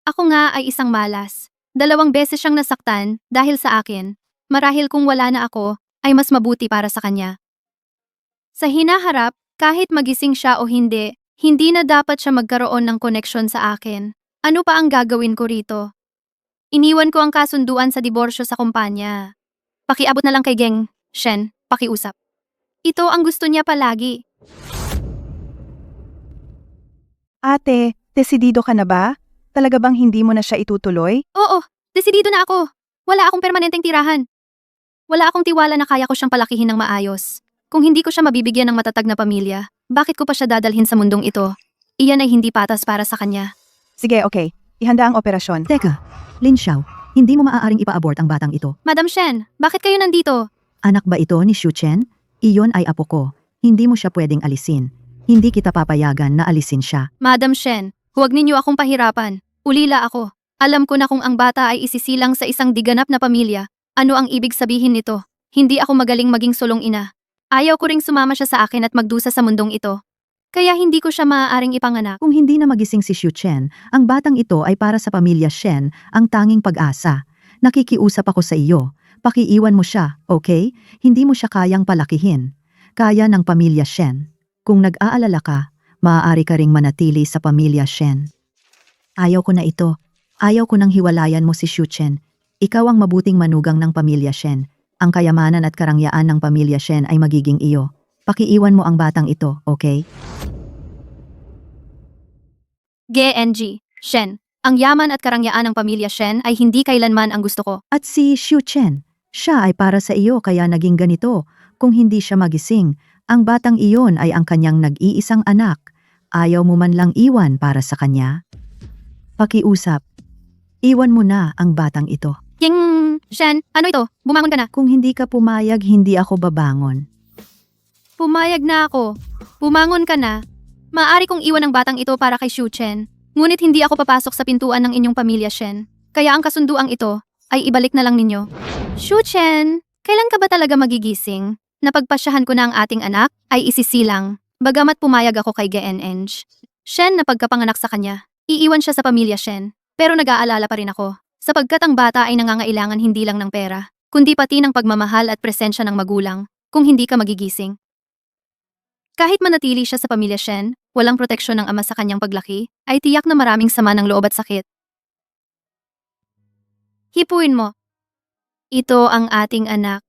Ako nga ay isang malas. 2 beses siyang nasaktan dahil sa akin. Marahil kung wala na ako, ay mas mabuti para sa kanya. Sa hinaharap, kahit magising siya o hindi na dapat siya magkaroon ng koneksyon sa akin. Ano pa ang gagawin ko rito? Iniwan ko ang kasunduan sa diborsyo sa kumpanya. Pakiabot na lang kay Geng, Shen, pakiusap. Ito ang gusto niya palagi. Ate, desidido ka na ba? Talaga bang hindi mo na siya itutuloy? Oo, desidido na ako. Wala akong permanenteng tirahan. Wala akong tiwala na kaya ko siyang palakihin ng maayos. Kung hindi ko siya mabibigyan ng matatag na pamilya, bakit ko pa siya dadalhin sa mundong ito? Iyan ay hindi patas para sa kanya. Sige, okay. Ihanda ang operasyon. Teka, Lin Xiao, hindi mo maaaring ipa-abort ang batang ito. Madam Shen, bakit kayo nandito? Anak ba ito ni Xu Chen? Iyon ay apo ko. Hindi mo siya pwedeng alisin. Hindi kita papayagan na alisin siya. Madam Shen, huwag ninyo akong pahirapan. Ulila ako. Alam ko na kung ang bata ay isisilang sa isang diganap na pamilya. Ano ang ibig sabihin nito? Hindi ako magaling maging sulong ina. Ayaw ko ring sumama siya sa akin at magdusa sa mundong ito. Kaya hindi ko siya maaaring ipanganak. Kung hindi na magising si Xu Chen, ang batang ito ay para sa pamilya Shen, ang tanging pag-asa. Nakikiusap ako sa iyo. Pakiiwan mo siya, okay? Hindi mo siya kayang palakihin. Kaya ng pamilya Shen. Kung nag-aalala ka, maaari ka ring manatili sa pamilya Shen. Ayaw ko na ito. Ayaw ko nang hiwalayan mo si Xu Chen. Ikaw ang mabuting manugang ng pamilya Shen. Ang kayamanan at karangyaan ng pamilya Shen ay magiging iyo. Pakiiwan mo ang batang ito, okay? GNG, Shen, ang yaman at karangyaan ng pamilya Shen ay hindi kailanman ang gusto ko. At si Xu Chen, siya ay para sa iyo kaya naging ganito. Kung hindi siya magising, ang batang iyon ay ang kanyang nag-iisang anak. Ayaw mo man lang iwan para sa kanya? Pakiusap. Iwan mo na ang batang ito. Ying, Shen, ano ito? Bumangon ka na. Kung hindi ka pumayag, hindi ako babangon. Pumayag na ako. Bumangon ka na. Maaari kong iwan ang batang ito para kay Xu Chen. Ngunit hindi ako papasok sa pintuan ng inyong pamilya, Shen. Kaya ang kasunduang ito ay ibalik na lang ninyo. Xu Chen, kailan ka ba talaga magigising? Napagpasyahan ko na ang ating anak ay isisilang. Bagamat pumayag ako kay GNNG. Shen na pagkapanganak sa kanya. Iiwan siya sa pamilya Shen. Pero nag-aalala pa rin ako. Sapagkat ang bata ay nangangailangan hindi lang ng pera, kundi pati ng pagmamahal at presensya ng magulang kung hindi ka magigising. Kahit manatili siya sa pamilya Shen, walang proteksyon ng ama sa kanyang paglaki, ay tiyak na maraming sama ng loob at sakit. Hipuin mo. Ito ang ating anak.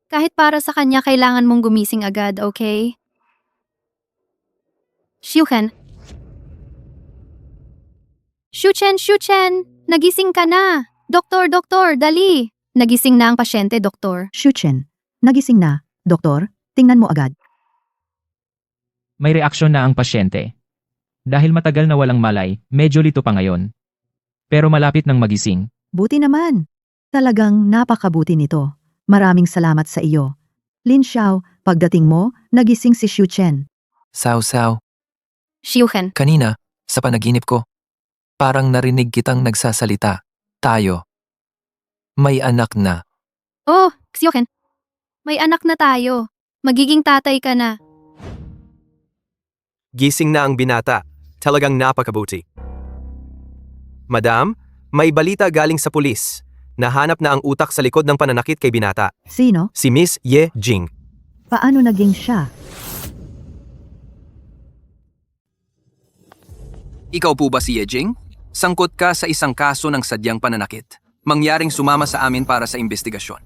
Kahit para sa kanya kailangan mong gumising agad, okay? Xiuhan. Xu Chen, nagising ka na. Doktor, dali. Nagising na ang pasyente, doktor. Xu Chen, nagising na. Doktor, tingnan mo agad. May reaksyon na ang pasyente. Dahil matagal na walang malay, medyo lito pa ngayon. Pero malapit nang magising. Buti naman. Talagang napakabuti nito. Maraming salamat sa iyo. Lin Xiao, pagdating mo, nagising si Xu Chen. Sao. Xiuhan. Kanina, sa panaginip ko, parang narinig kitang nagsasalita. Tayo. May anak na. Oh, Xiuhan. May anak na tayo. Magiging tatay ka na. Gising na ang binata. Talagang napakabuti. Madam, may balita galing sa pulis. Nahanap na ang utak sa likod ng pananakit kay binata. Sino? Si Miss Ye Jing. Paano naging siya? Ikaw po ba si Ye Jing? Sangkot ka sa isang kaso ng sadyang pananakit. Mangyaring sumama sa amin para sa investigasyon.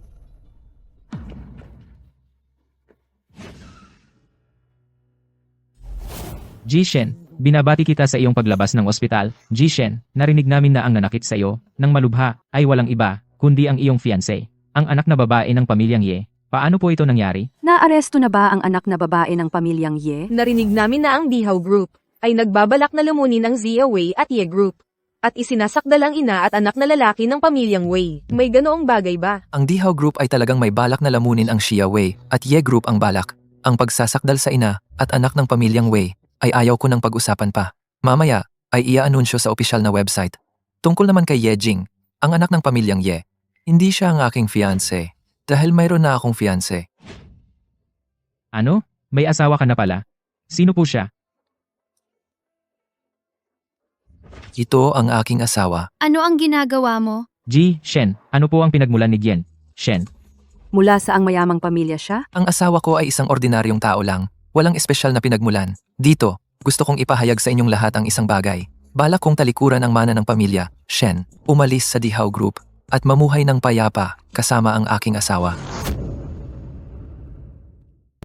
Jishen, Binabati kita sa iyong paglabas ng ospital. Jishen, narinig namin na ang nanakit sa iyo, ng malubha, ay walang iba, kundi ang iyong fiancé, ang anak na babae ng pamilyang Ye. Paano po ito nangyari? Naaresto na ba ang anak na babae ng pamilyang Ye? Narinig namin na ang Dihaw Group ay nagbabalak na lumunin ang Zia Wei at Ye Group. At isinasakdal ang ina at anak na lalaki ng pamilyang Wei. May ganoong bagay ba? Ang Dihaw Group ay talagang may balak na lamunin ang Xia Wei at Ye Group ang balak. Ang pagsasakdal sa ina at anak ng pamilyang Wei ay ayaw ko ng pag-usapan pa. Mamaya ay ia-anunsyo sa opisyal na website. Tungkol naman kay Ye Jing, ang anak ng pamilyang Ye, hindi siya ang aking fiancé dahil mayroon na akong fiancé. Ano? May asawa ka na pala? Sino po siya? Ito ang aking asawa. Ano ang ginagawa mo? Shen, ano po ang pinagmulan ni Gien? Shen, Mula sa ang mayamang pamilya siya? Ang asawa ko ay isang ordinaryong tao lang, walang espesyal na pinagmulan. Dito, gusto kong ipahayag sa inyong lahat ang isang bagay. Balak kong talikuran ang mana ng pamilya, Shen, umalis sa Dihaw Group, at mamuhay ng payapa kasama ang aking asawa.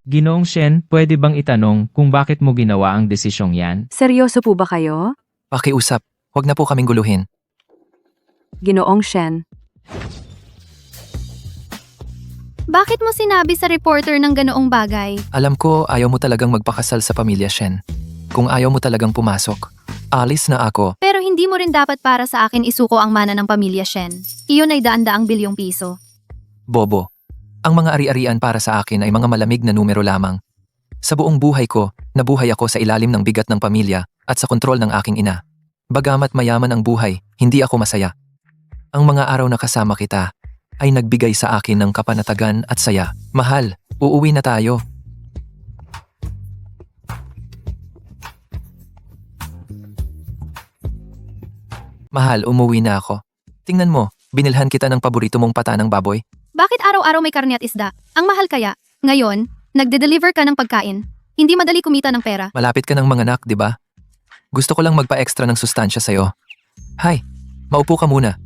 Ginoong Shen, pwede bang itanong kung bakit mo ginawa ang desisyong yan? Seryoso po ba kayo? Pakiusap, huwag na po kaming guluhin. Ginoong Shen, Bakit mo sinabi sa reporter ng ganoong bagay? Alam ko ayaw mo talagang magpakasal sa pamilya, Shen. Kung ayaw mo talagang pumasok, alis na ako. Pero hindi mo rin dapat para sa akin isuko ang mana ng pamilya Shen. Iyon ay daan-daang bilyong piso. Bobo, ang mga ari-arian para sa akin ay mga malamig na numero lamang. Sa buong buhay ko, nabuhay ako sa ilalim ng bigat ng pamilya at sa kontrol ng aking ina. Bagamat mayaman ang buhay, hindi ako masaya. Ang mga araw na kasama kita ay nagbigay sa akin ng kapanatagan at saya. Mahal, uuwi na tayo. Mahal, umuwi na ako. Tingnan mo, binilhan kita ng paborito mong pata ng baboy. Bakit araw-araw may karne at isda? Ang mahal kaya? Ngayon, nagde-deliver ka ng pagkain. Hindi madali kumita ng pera. Malapit ka ng manganak, di ba? Gusto ko lang magpa-extra ng sustansya sa'yo. Hay, maupo ka muna.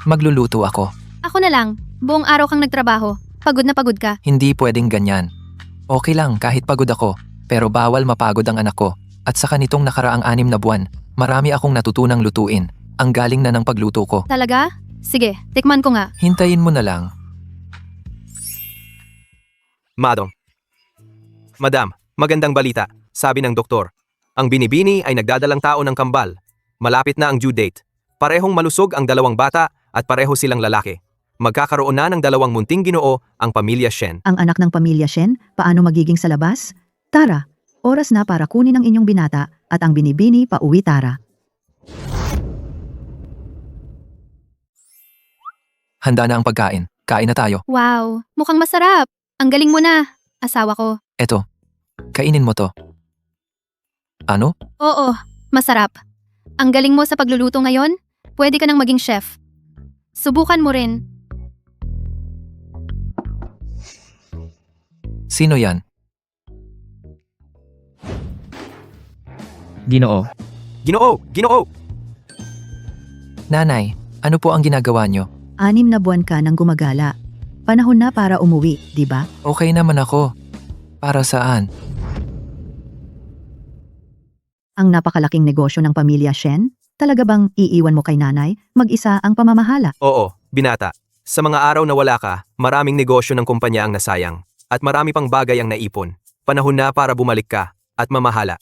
Magluluto ako. Ako na lang, buong araw kang nagtrabaho. Pagod na pagod ka. Hindi pwedeng ganyan. Okay lang kahit pagod ako, pero bawal mapagod ang anak ko. At sa kanitong nakaraang 6 na buwan, marami akong natutunang lutuin. Ang galing na ng pagluto ko. Talaga? Sige, tikman ko nga. Hintayin mo na lang. Madam, magandang balita. Sabi ng doktor, ang binibini ay nagdadalang tao ng kambal. Malapit na ang due date. Parehong malusog ang 2 bata at pareho silang lalaki. Magkakaroon na ng 2 munting ginoo ang pamilya Shen. Ang anak ng pamilya Shen, paano magiging sa labas? Tara, oras na para kunin ang inyong binata at ang binibini pa uwi Tara. Handa na ang pagkain. Kain na tayo. Wow, mukhang masarap. Ang galing mo na, asawa ko. Eto, kainin mo to. Ano? Oo, masarap. Ang galing mo sa pagluluto ngayon, pwede ka nang maging chef. Subukan mo rin. Sino yan? Ginoo. Ginoo! Nanay, ano po ang ginagawa nyo? 6 na buwan ka nang gumagala. Panahon na para umuwi, di ba? Okay naman ako. Para saan? Ang napakalaking negosyo ng pamilya Shen? Talaga bang iiwan mo kay nanay? Mag-isa ang pamamahala? Oo, binata. Sa mga araw na wala ka, maraming negosyo ng kumpanya ang nasayang. At marami pang bagay ang naipon. Panahon na para bumalik ka at mamahala.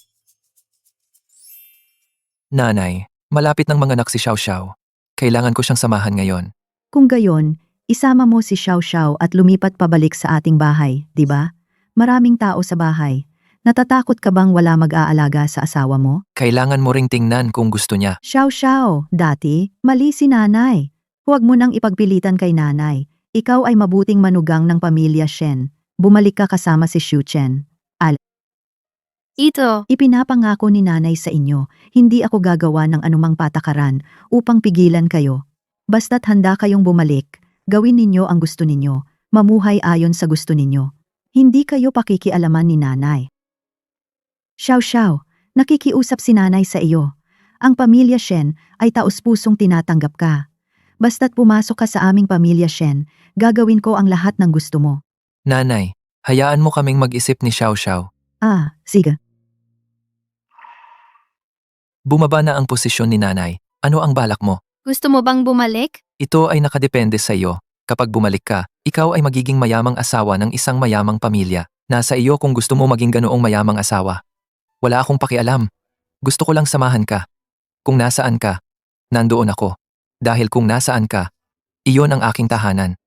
Nanay, malapit ng manganak si Xiao Xiao. Kailangan ko siyang samahan ngayon. Kung gayon, isama mo si Xiao Xiao at lumipat pabalik sa ating bahay, di ba? Maraming tao sa bahay. Natatakot ka bang wala mag-aalaga sa asawa mo? Kailangan mo ring tingnan kung gusto niya. Xiao Xiao, dati, mali si nanay. Huwag mo nang ipagpilitan kay nanay. Ikaw ay mabuting manugang ng pamilya Shen. Bumalik ka kasama si Xu Chen. Ito, Ipinapangako ni nanay sa inyo, hindi ako gagawa ng anumang patakaran upang pigilan kayo. Basta't handa kayong bumalik, gawin ninyo ang gusto ninyo, mamuhay ayon sa gusto ninyo. Hindi kayo pakikialaman ni nanay. Xiao Xiao, nakikiusap si nanay sa iyo. Ang pamilya Shen ay taus-pusong tinatanggap ka. Basta't pumasok ka sa aming pamilya Shen, gagawin ko ang lahat ng gusto mo. Nanay, hayaan mo kaming mag-isip ni Xiao Xiao. Sige. Bumaba na ang posisyon ni nanay. Ano ang balak mo? Gusto mo bang bumalik? Ito ay nakadepende sa iyo. Kapag bumalik ka, ikaw ay magiging mayamang asawa ng isang mayamang pamilya. Nasa iyo kung gusto mo maging ganoong mayamang asawa. Wala akong pakialam. Gusto ko lang samahan ka. Kung nasaan ka, nandoon ako. Dahil kung nasaan ka, iyon ang aking tahanan.